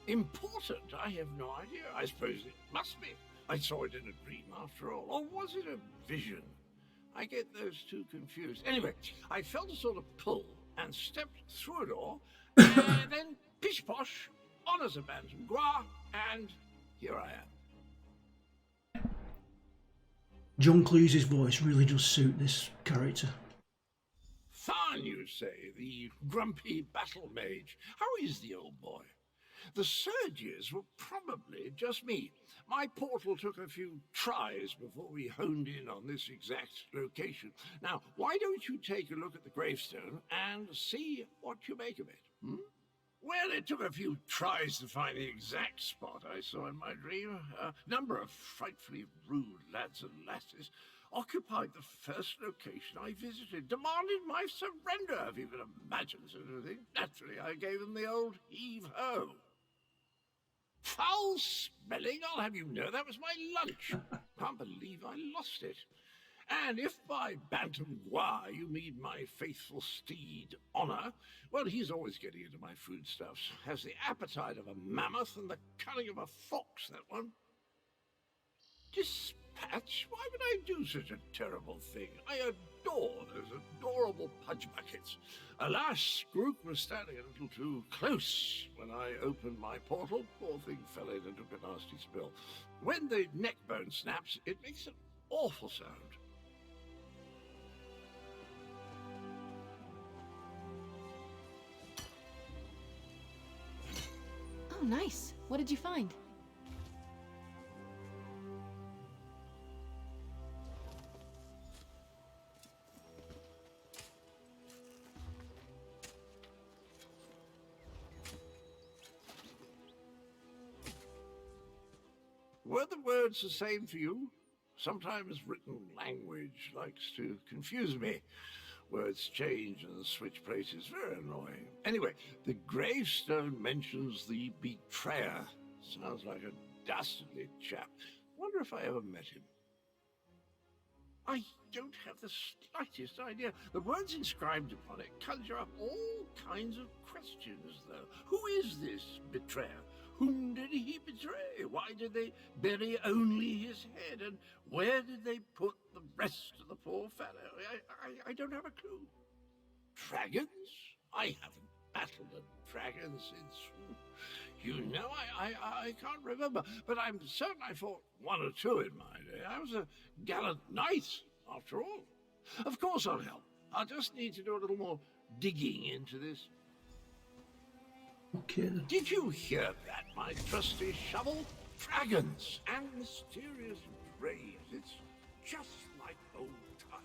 Important? I have no idea. I suppose it must be. I saw it in a dream after all. Or was it a vision? I get those two confused. Anyway, I felt a sort of pull and stepped through a door, and then pish-posh, on as a bantam gras, and here I am. John Cleese's voice really does suit this character. Fine, you say, the grumpy battle mage. How is the old boy? The surges were probably just me. My portal took a few tries before we honed in on this exact location. Now, why don't you take a look at the gravestone and see what you make of it? Well, it took a few tries to find the exact spot I saw in my dream. A number of frightfully rude lads and lasses occupied the first location I visited, demanded my surrender, if you can imagine such a thing. Naturally, I gave them the old heave-ho. Foul smelling, I'll have you know, that was my lunch. Can't believe I lost it. And if by bantam gras you mean my faithful steed, Honor, well, he's always getting into my foodstuffs. Has the appetite of a mammoth and the cunning of a fox, that one. Despite Patch? Why would I do such a terrible thing? I adore those adorable pudge buckets. Alas, Groot was standing a little too close when I opened my portal. Poor thing fell in and took a nasty spill. When the neck bone snaps, it makes an awful sound. Oh, nice. What did you find? Were the words the same for you? Sometimes written language likes to confuse me. Words change and switch places. Very annoying. Anyway, the gravestone mentions the betrayer. Sounds like a dastardly chap. Wonder if I ever met him. I don't have the slightest idea. The words inscribed upon it conjure up all kinds of questions, though. Who is this betrayer? Whom did he betray? Why did they bury only his head? And where did they put the rest of the poor fellow? I don't have a clue. Dragons? I haven't battled a dragon since... You know, I can't remember, but I'm certain I fought one or two in my day. I was a gallant knight, after all. Of course I'll help. I'll just need to do a little more digging into this. Okay then. Did you hear that, my trusty shovel? Dragons and mysterious graves. It's just like old times.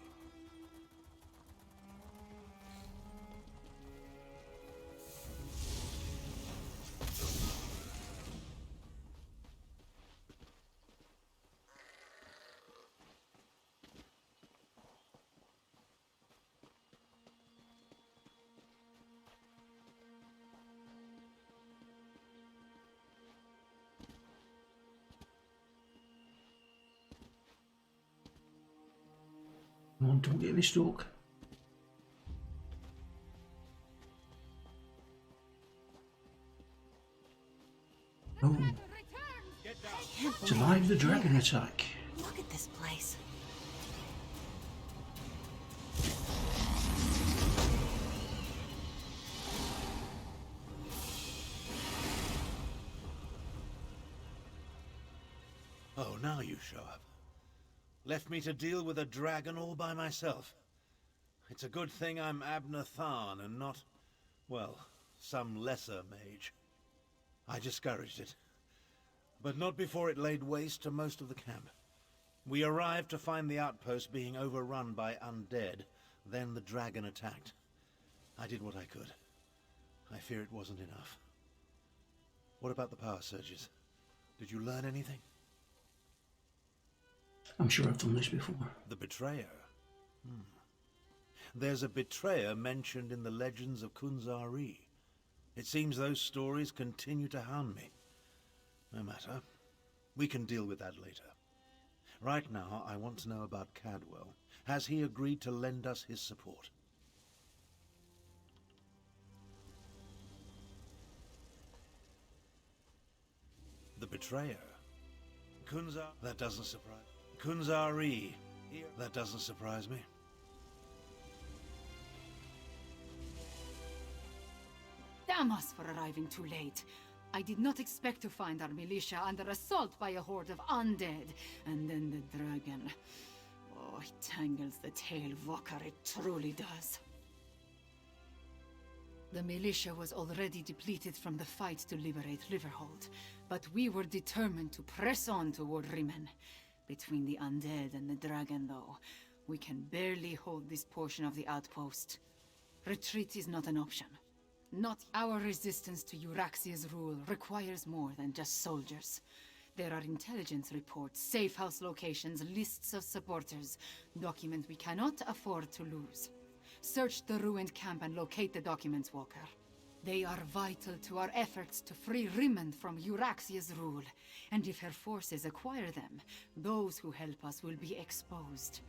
Come on, don't get me stuck. Oh. Survive the dragon attack. Look at this place. Oh, now you show up. Left me to deal with a dragon all by myself. It's a good thing I'm Abner Tharn and not, well, some lesser mage. I discouraged it, but not before it laid waste to most of the camp. We arrived to find the outpost being overrun by undead, then the dragon attacked. I did what I could. I fear it wasn't enough. What about the power surges? Did you learn anything? I'm sure I've done this before. The betrayer? There's a betrayer mentioned in the legends of Kunzari. It seems those stories continue to hound me. No matter. We can deal with that later. Right now, I want to know about Cadwell. Has he agreed to lend us his support? The betrayer? That doesn't surprise... Kunzari. That doesn't surprise me. Damn us for arriving too late. I did not expect to find our militia under assault by a horde of undead. And then the dragon. Oh, it tangles the tail, Walker, it truly does. The militia was already depleted from the fight to liberate Riverhold, but we were determined to press on toward Rimen. Between the undead and the dragon, though, we can barely hold this portion of the outpost. Retreat is not an option. Not our resistance to Euraxia's rule requires more than just soldiers. There are intelligence reports, safe house locations, lists of supporters, documents we cannot afford to lose. Search the ruined camp and locate the documents, Walker. They are vital to our efforts to free Rimen from Euraxia's rule. And if her forces acquire them, those who help us will be exposed.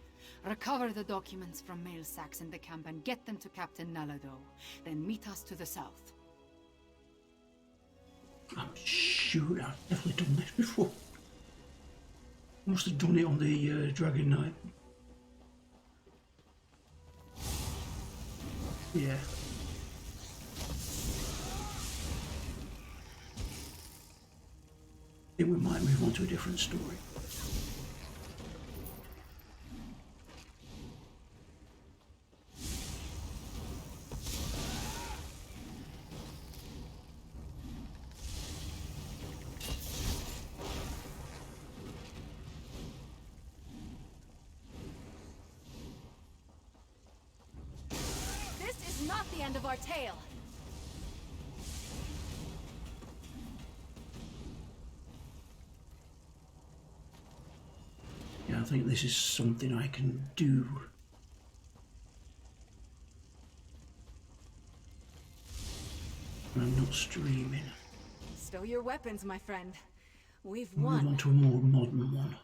Recover the documents from mail sacks in the camp and get them to Captain Nalado. Then meet us to the south. I'm sure I've definitely done this before. Must have done it on the Dragon Night. Yeah. I think we might move on to a different story. This is not the end of our tale. Yeah, I think this is something I can do. I'm not streaming. Stow your weapons, my friend. We've Move won. on to a more modern one.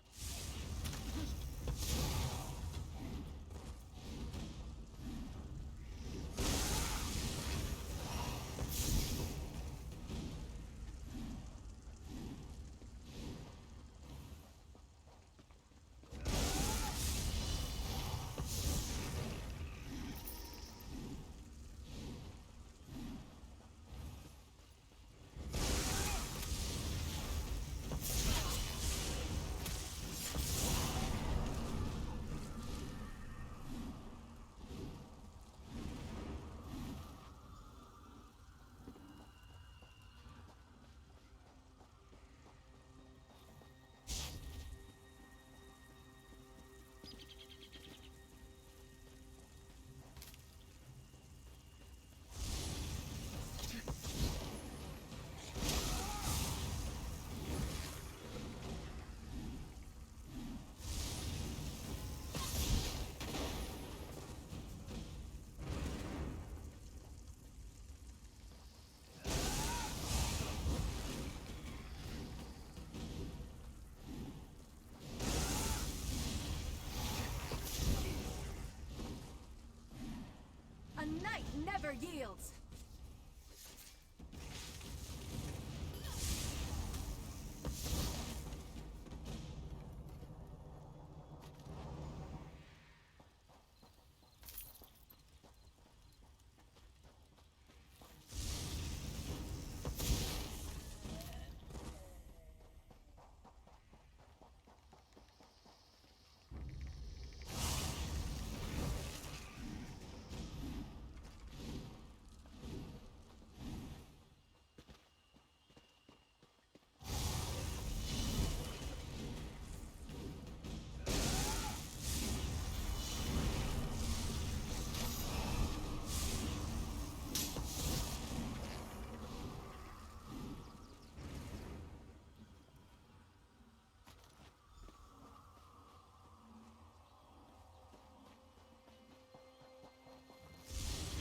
A knight never yields.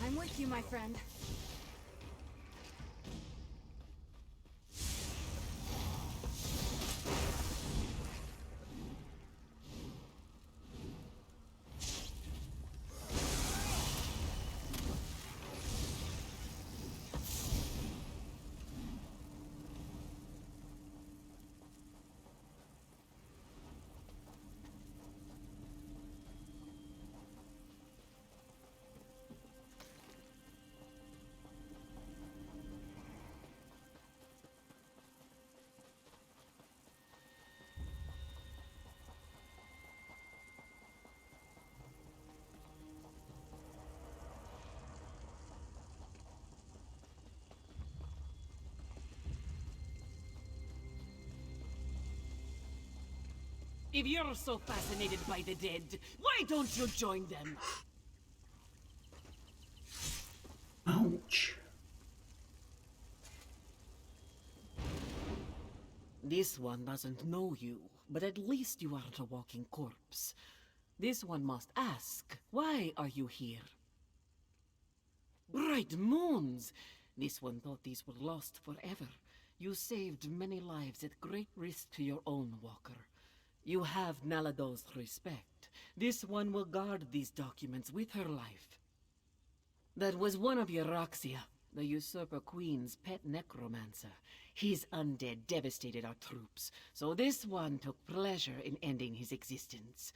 I'm with you, my friend. If you're so fascinated by the dead, why don't you join them? Ouch. This one doesn't know you, but at least you aren't a walking corpse. This one must ask, why are you here? Bright moons! This one thought these were lost forever. You saved many lives at great risk to your own walker. You have Nalado's respect. This one will guard these documents with her life. That was one of your Roxia. the Usurper Queen's pet necromancer. His undead devastated our troops, so this one took pleasure in ending his existence.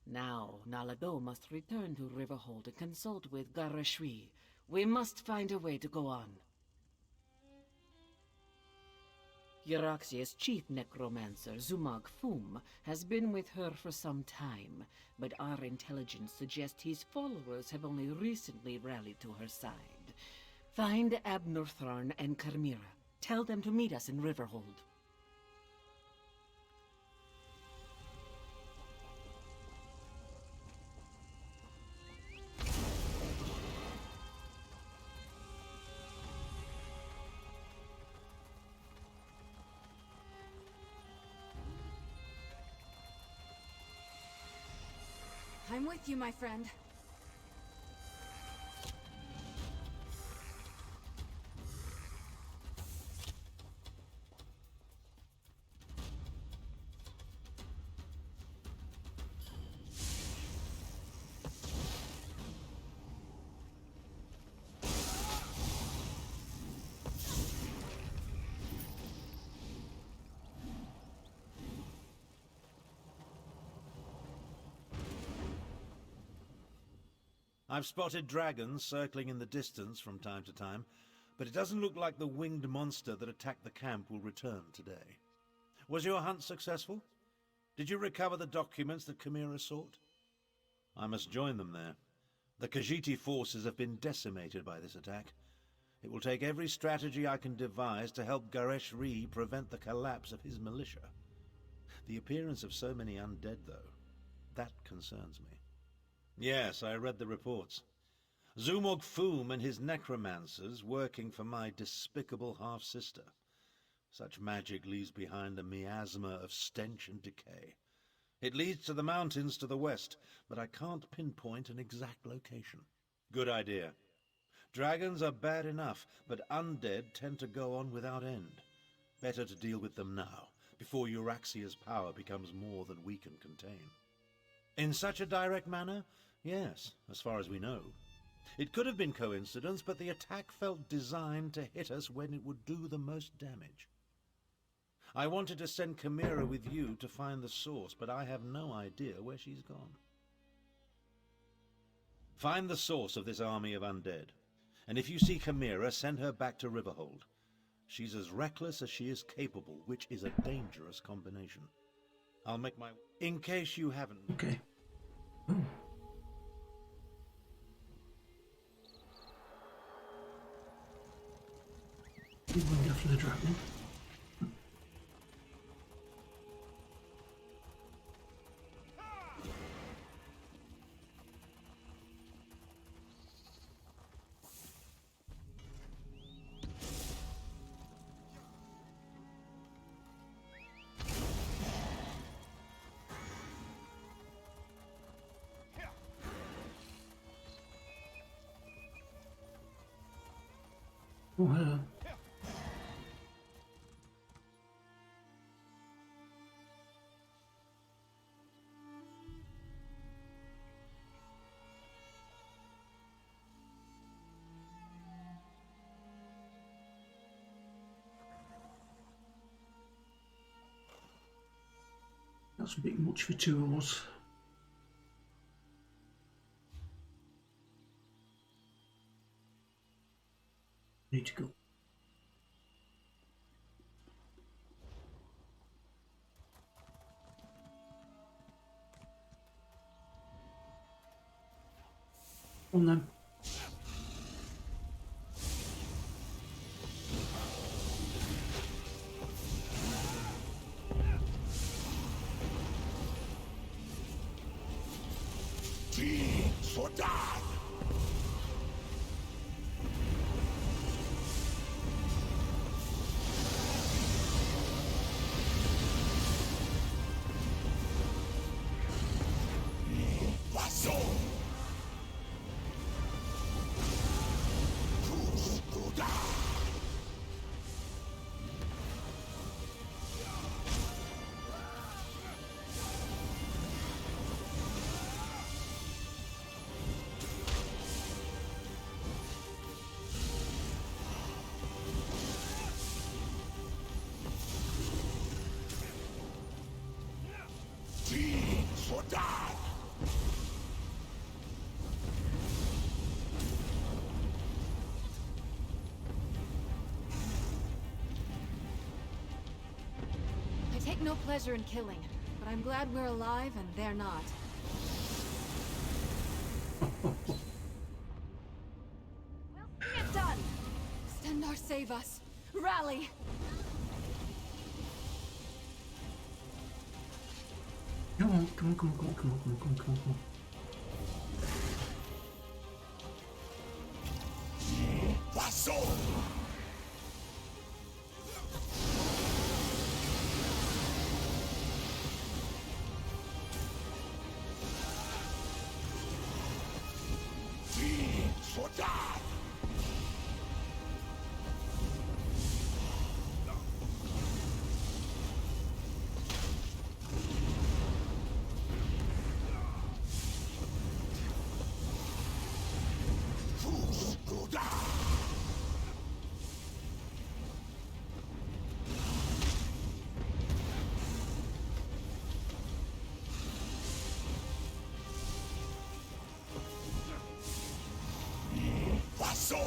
Now, Nalado must return to Riverhold and consult with Garashri. We must find a way to go on. Euraxia's chief necromancer, Zumag Fum, has been with her for some time, but our intelligence suggests his followers have only recently rallied to her side. Find Abnortharn and Carmira. Tell them to meet us in Riverhold. I'm with you, my friend. I've spotted dragons circling in the distance from time to time, but it doesn't look like the winged monster that attacked the camp will return today. Was your hunt successful? Did you recover the documents that Chimera sought? I must join them there. The Khajiiti forces have been decimated by this attack. It will take every strategy I can devise to help Garesh-Ree prevent the collapse of his militia. The appearance of so many undead, though, that concerns me. Yes, I read the reports. Zumog Foom and his necromancers working for my despicable half-sister. Such magic leaves behind a miasma of stench and decay. It leads to the mountains to the west, but I can't pinpoint an exact location. Good idea. Dragons are bad enough, but undead tend to go on without end. Better to deal with them now, before Euraxia's power becomes more than we can contain. In such a direct manner? Yes, as far as we know. It could have been coincidence, but the attack felt designed to hit us when it would do the most damage. I wanted to send Chimera with you to find the source, but I have no idea where she's gone. Find the source of this army of undead, and if you see Chimera, send her back to Riverhold. She's as reckless as she is capable, which is a dangerous combination. I'll make my... In case you haven't... Okay. Oh. Keep going after the dragon. Oh, hello. That's a bit much for two of us. Need to go. On then. For die! no pleasure in killing, but I'm glad we're alive and they're not. Get done! Stendarr, save us! Rally! Come on, come on, come on, come on, come on, come on, come on, come on, come on. E.S.O. For that! Fools go down! E.S.O.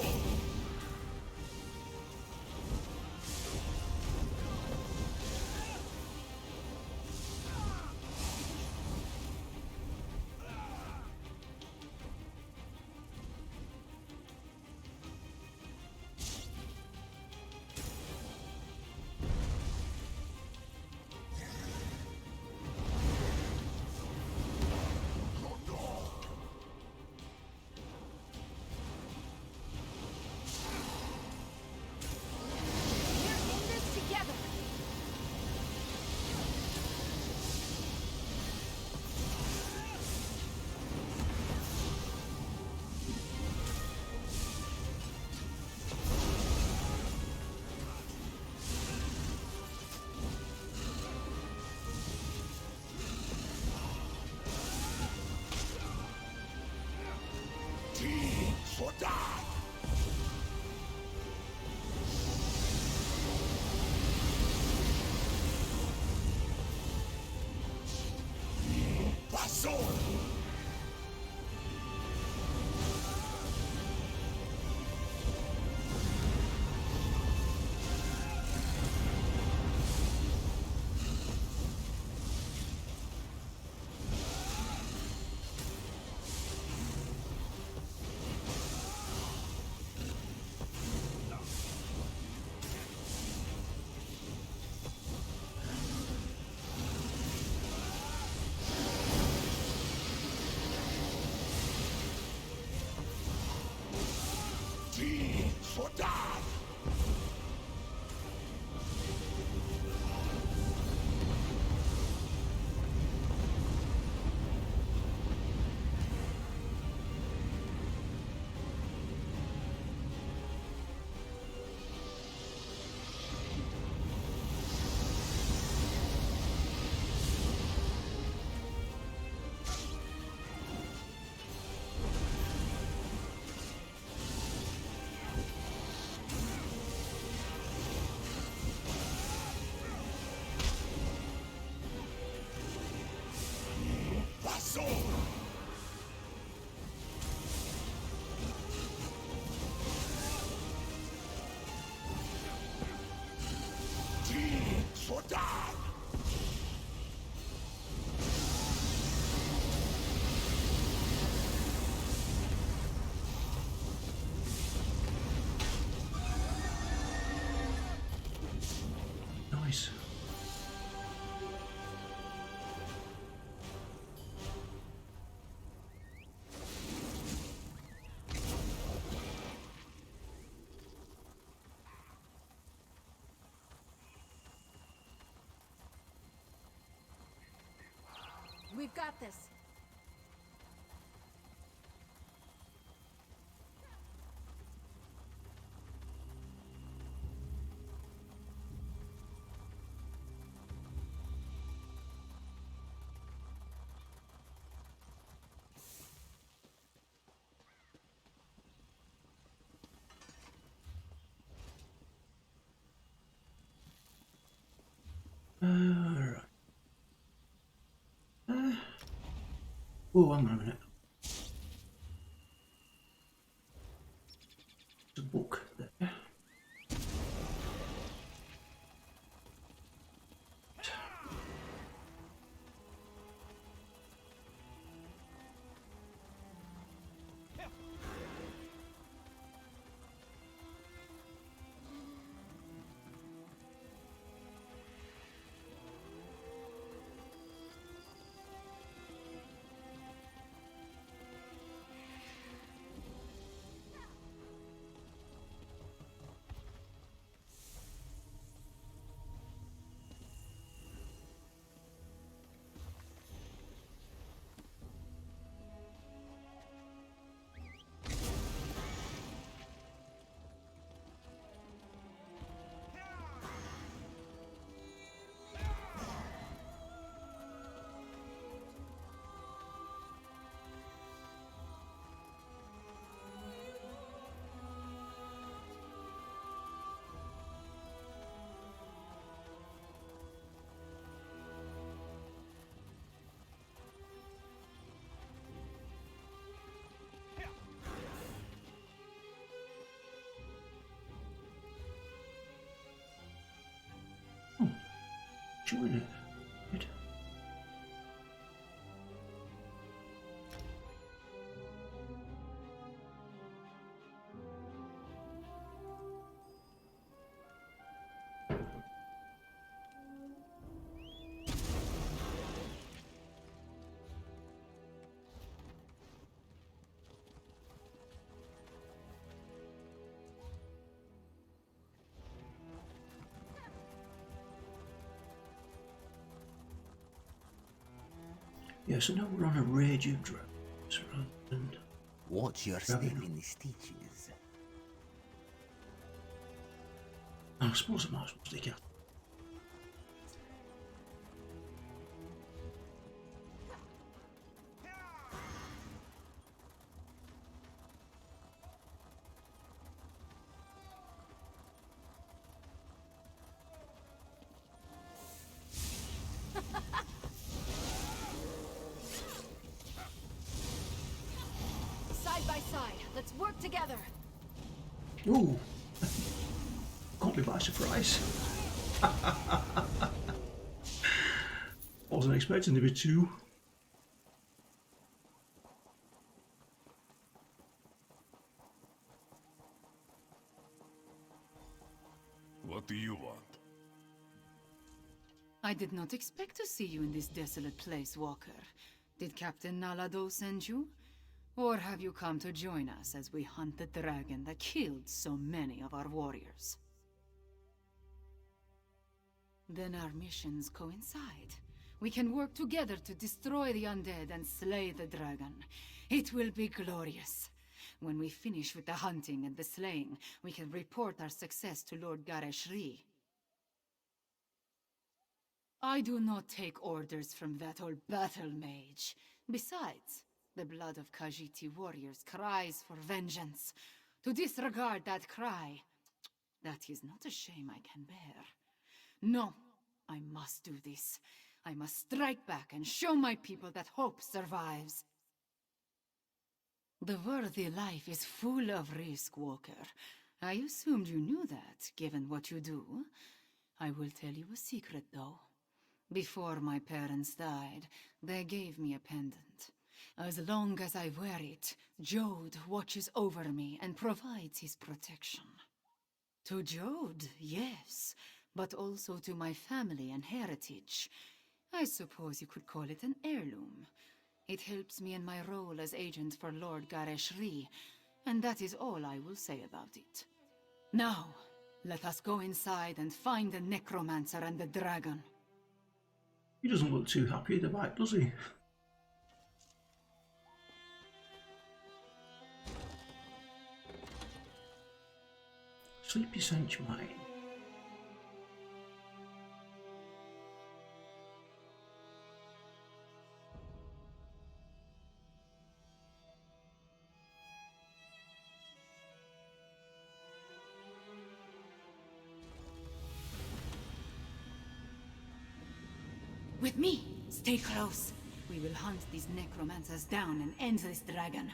For that! E.S.O. For that! E.S.O. For that! Nice. We've got this. Right. Oh, hang on a minute. There's a book there. Join it. Yeah, so now we're on a rage of dragons rather than... Watch your step in the stitches. I suppose I might as well stick out. Side by side, let's work together. Ooh, caught me by surprise. Wasn't expecting there to be two. What do you want? I did not expect to see you in this desolate place, Walker. Did Captain Nalado send you? Or have you come to join us as we hunt the dragon that killed so many of our warriors? Then our missions coincide. We can work together to destroy the undead and slay the dragon. It will be glorious. When we finish with the hunting and the slaying, we can report our success to Lord Gareshri. I do not take orders from that old battle mage. Besides, the blood of Khajiiti warriors cries for vengeance. To disregard that cry, that is not a shame I can bear. No, I must do this. I must strike back and show my people that hope survives. The worthy life is full of risk, Walker. I assumed you knew that, given what you do. I will tell you a secret, though. Before my parents died, they gave me a pendant. As long as I wear it, Jode watches over me and provides his protection. To Jode, yes, but also to my family and heritage. I suppose you could call it an heirloom. It helps me in my role as agent for Lord Gareshri, and that is all I will say about it. Now, let us go inside and find the necromancer and the dragon. He doesn't look too happy at the back, does he? Sleepy Sench Mine. With me! Stay close. We will hunt these necromancers down and end this dragon.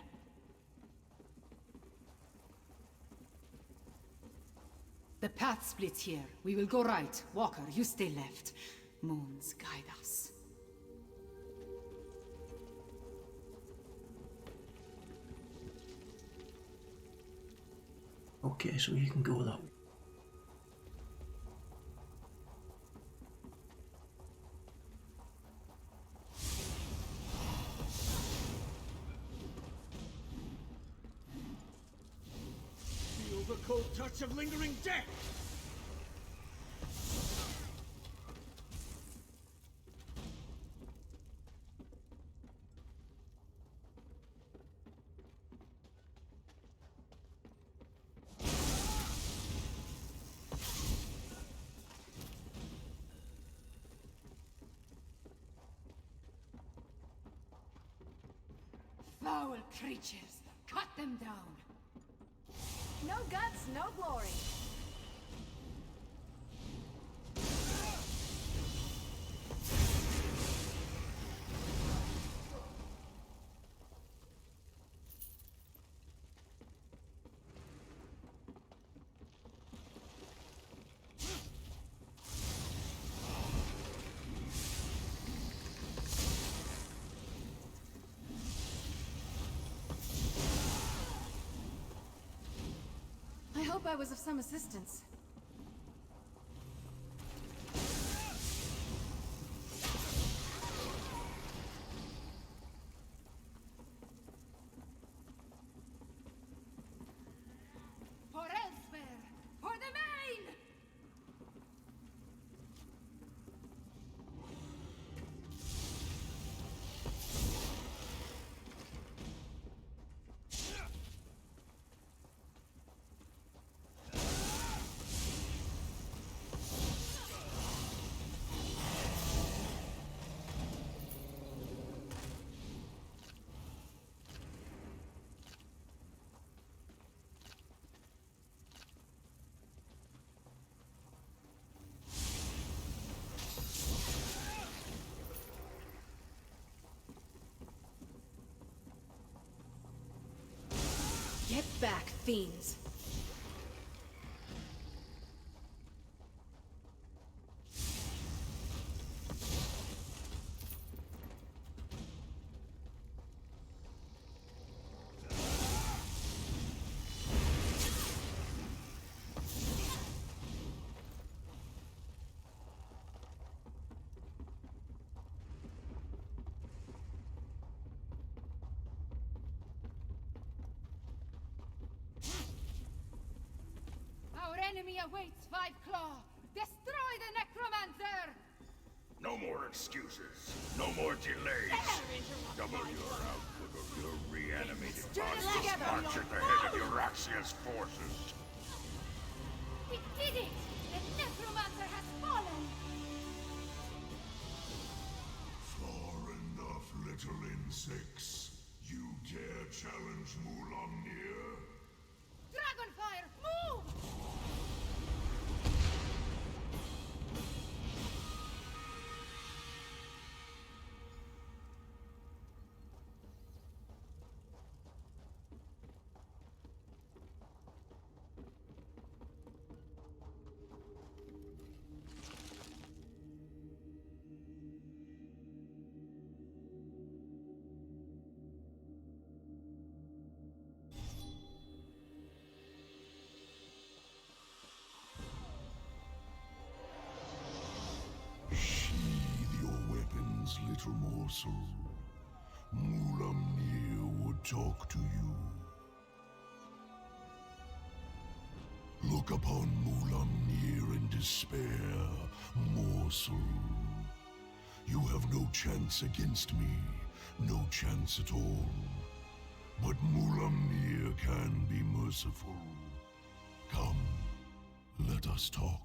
The path splits here. We will go right. Walker, you stay left. Moons guide us. Okay, so you can go that way. Feel the cold touch of lingering death! Foul creatures! Cut them down! No guts, no glory. I hope I was of some assistance. For elsewhere! For the main! Get back, fiends. Our enemy awaits, Five Claw! Destroy the Necromancer! No more excuses. No more delays. Double your output or your reanimated body will march at the head of Euraxia's forces. We did it! The Necromancer has fallen! Far enough, little insects. You dare challenge Mulamnir? Dragonfire, move! Sheathe your weapons, little morsel. Mulamnir would talk to you. Look upon Mulamnir in despair, morsel. You have no chance against me, no chance at all. But Mulamnir can be merciful. Come, let us talk.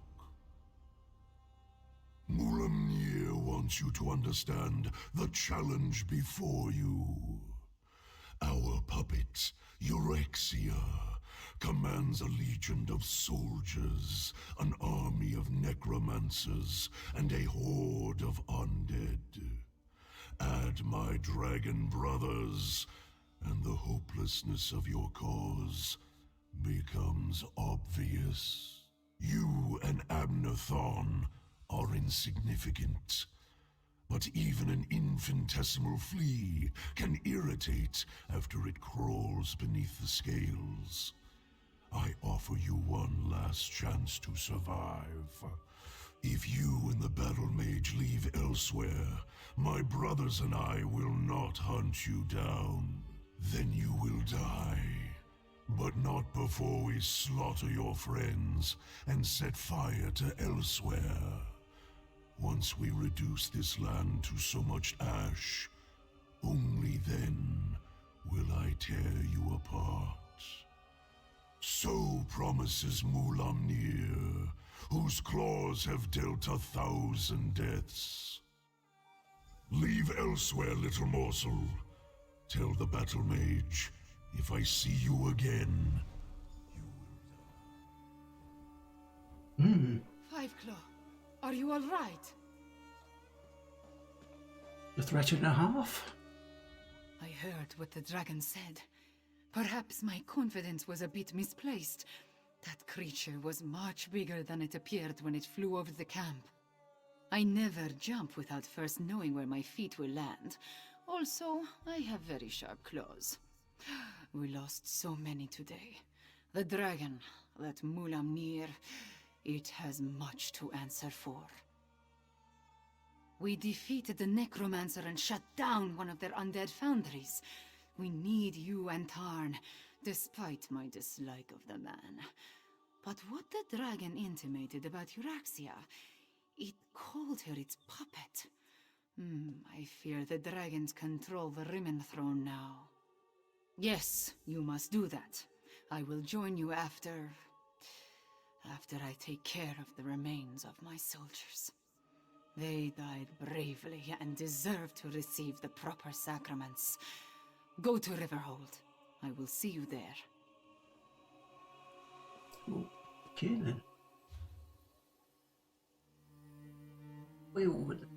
Mulamnir wants you to understand the challenge before you. Our puppet, Euraxia, commands a legion of soldiers, an army of necromancers, and a horde of undead. Add my dragon brothers, and the hopelessness of your cause becomes obvious. You and Abnathon are insignificant, but even an infinitesimal flea can irritate after it crawls beneath the scales. I offer you one last chance to survive. If you and the Battle Mage leave elsewhere, my brothers and I will not hunt you down. Then you will die. But not before we slaughter your friends and set fire to elsewhere. Once we reduce this land to so much ash, only then will I tear you apart. So promises Mulamnir, whose claws have dealt 1,000 deaths. Leave elsewhere, little morsel. Tell the Battle Mage, if I see you again, Fiveclaw, are you all right? A threat and a half? I heard what the dragon said. Perhaps my confidence was a bit misplaced. That creature was much bigger than it appeared when it flew over the camp. I never jump without first knowing where my feet will land. Also, I have very sharp claws. We lost so many today. The dragon, that Mulamnir, it has much to answer for. We defeated the necromancer and shut down one of their undead foundries. We need you and Tarn, despite my dislike of the man. But what the dragon intimated about Euraxia, it called her its puppet. I fear the dragons control the Rimmen throne now. Yes, you must do that. I will join you after I take care of the remains of my soldiers. They died bravely and deserve to receive the proper sacraments. Go to Riverhold. I will see you there. Okay then. Way over there.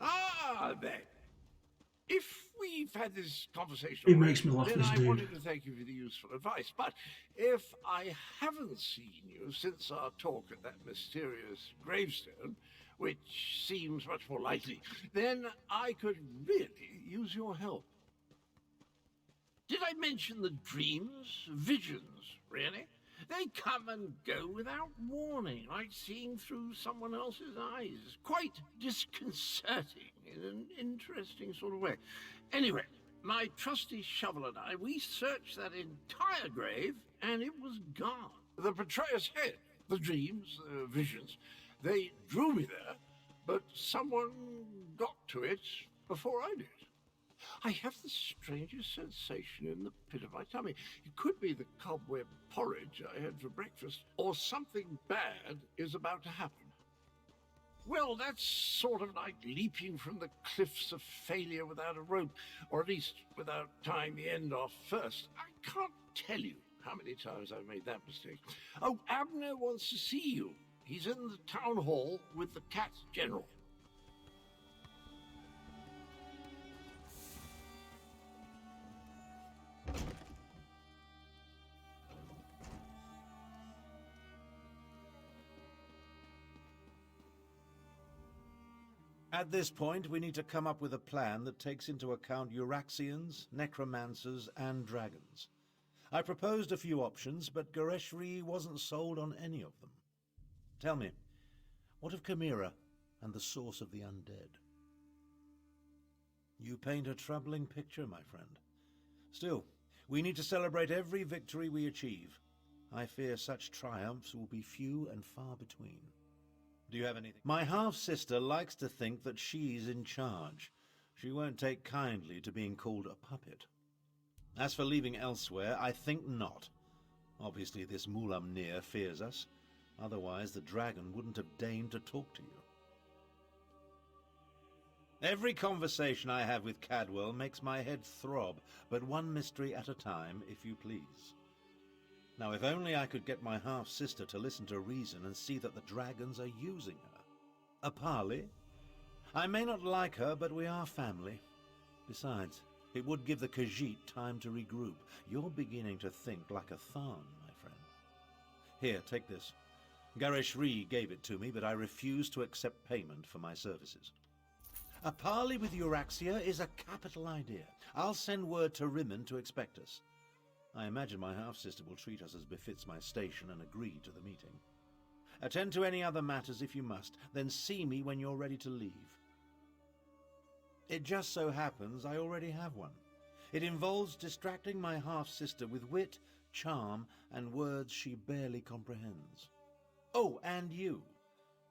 Ah, then. If we've had this conversation It already, makes me laugh, then this I dude. wanted to thank you for the useful advice. But if I haven't seen you since our talk at that mysterious gravestone, which seems much more likely, then I could really use your help. Did I mention the dreams? Visions, really? They come and go without warning, like seeing through someone else's eyes. Quite disconcerting in an interesting sort of way. Anyway, my trusty shovel and I, we searched that entire grave, and it was gone. The betrayer's head, the dreams, the visions, they drew me there, but someone got to it before I did. I have the strangest sensation in the pit of my tummy. It could be the cobweb porridge I had for breakfast, or something bad is about to happen. Well, that's sort of like leaping from the cliffs of failure without a rope, or at least without tying the end off first. I can't tell you how many times I've made that mistake. Oh, Abner wants to see you. He's in the town hall with the Cat General. At this point, we need to come up with a plan that takes into account Euraxians, necromancers, and dragons. I proposed a few options, but Gareshri wasn't sold on any of them. Tell me, what of Chimera and the source of the undead? You paint a troubling picture, my friend. Still, we need to celebrate every victory we achieve. I fear such triumphs will be few and far between. Do you have anything? My half-sister likes to think that she's in charge. She won't take kindly to being called a puppet. As for leaving elsewhere, I think not. Obviously this Mulamnir fears us. Otherwise the dragon wouldn't have deigned to talk to you. Every conversation I have with Cadwell makes my head throb, but one mystery at a time, if you please. Now, if only I could get my half-sister to listen to reason and see that the dragons are using her. A parley? I may not like her, but we are family. Besides, it would give the Khajiit time to regroup. You're beginning to think like a Tharn, my friend. Here, take this. Gareshri gave it to me, but I refuse to accept payment for my services. A parley with Euraxia is a capital idea. I'll send word to Rimmon to expect us. I imagine my half-sister will treat us as befits my station and agree to the meeting. Attend to any other matters if you must, then see me when you're ready to leave. It just so happens I already have one. It involves distracting my half-sister with wit, charm, and words she barely comprehends. Oh, and you.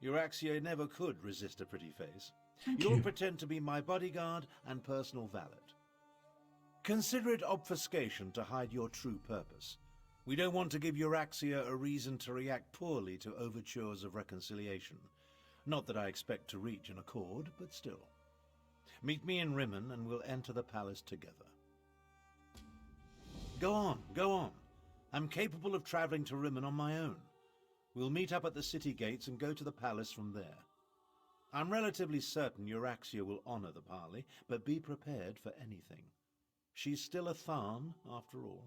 Euraxia never could resist a pretty face. You'll pretend to be my bodyguard and personal valet. Consider it obfuscation to hide your true purpose. We don't want to give Euraxia a reason to react poorly to overtures of reconciliation. Not that I expect to reach an accord, but still. Meet me in Rimmon and we'll enter the palace together. Go on, go on. I'm capable of traveling to Rimmon on my own. We'll meet up at the city gates and go to the palace from there. I'm relatively certain Euraxia will honor the parley, but be prepared for anything. She's still a Tharn, after all.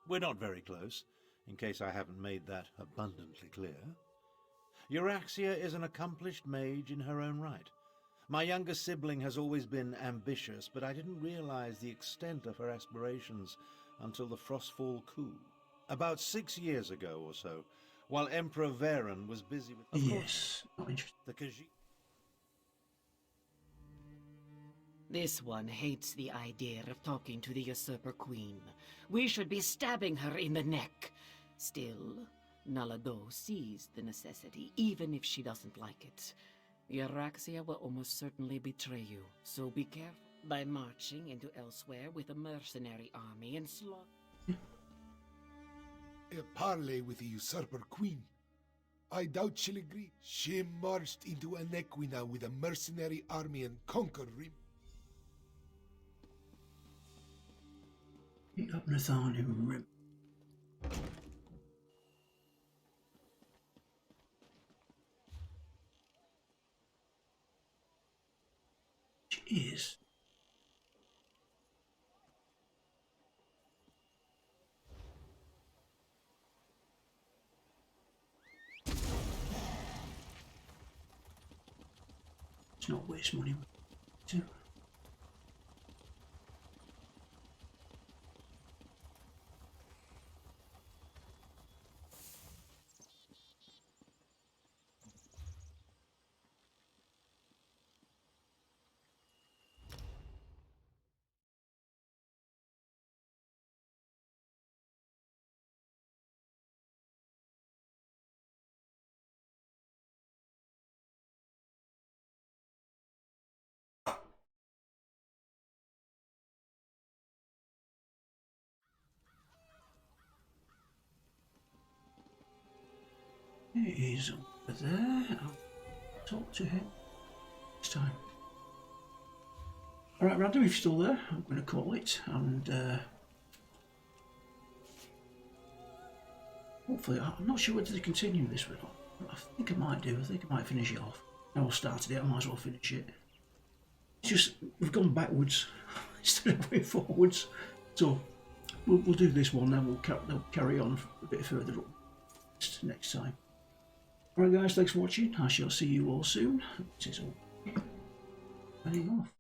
We're not very close, in case I haven't made that abundantly clear. Euraxia is an accomplished mage in her own right. My younger sibling has always been ambitious, but I didn't realize the extent of her aspirations until the Frostfall coup. About 6 years ago or so, while Emperor Varen was busy with... Yes, not interesting. The Khajiit... This one hates the idea of talking to the Usurper Queen. We should be stabbing her in the neck. Still, Nalado sees the necessity, even if she doesn't like it. Euraxia will almost certainly betray you, so be careful. By marching into elsewhere with a mercenary army and slaughter... A parley with the Usurper Queen. I doubt she'll agree. She marched into Anequina with a mercenary army and conquered Rim. Meet up Nathan in Rim. Jeez. Let's not waste money. He's over there. I'll talk to him this time. Alright, Random, if you're still there, I'm going to call it, and hopefully, I'm not sure whether to continue this or not. I think I might do. I think I might finish it off. Now I've started it, I might as well finish it. It's just, we've gone backwards instead of going forwards. So, we'll do this one, then we'll carry on a bit further up next time. Alright guys, thanks for watching. I shall see you all soon. This is all. Signing off.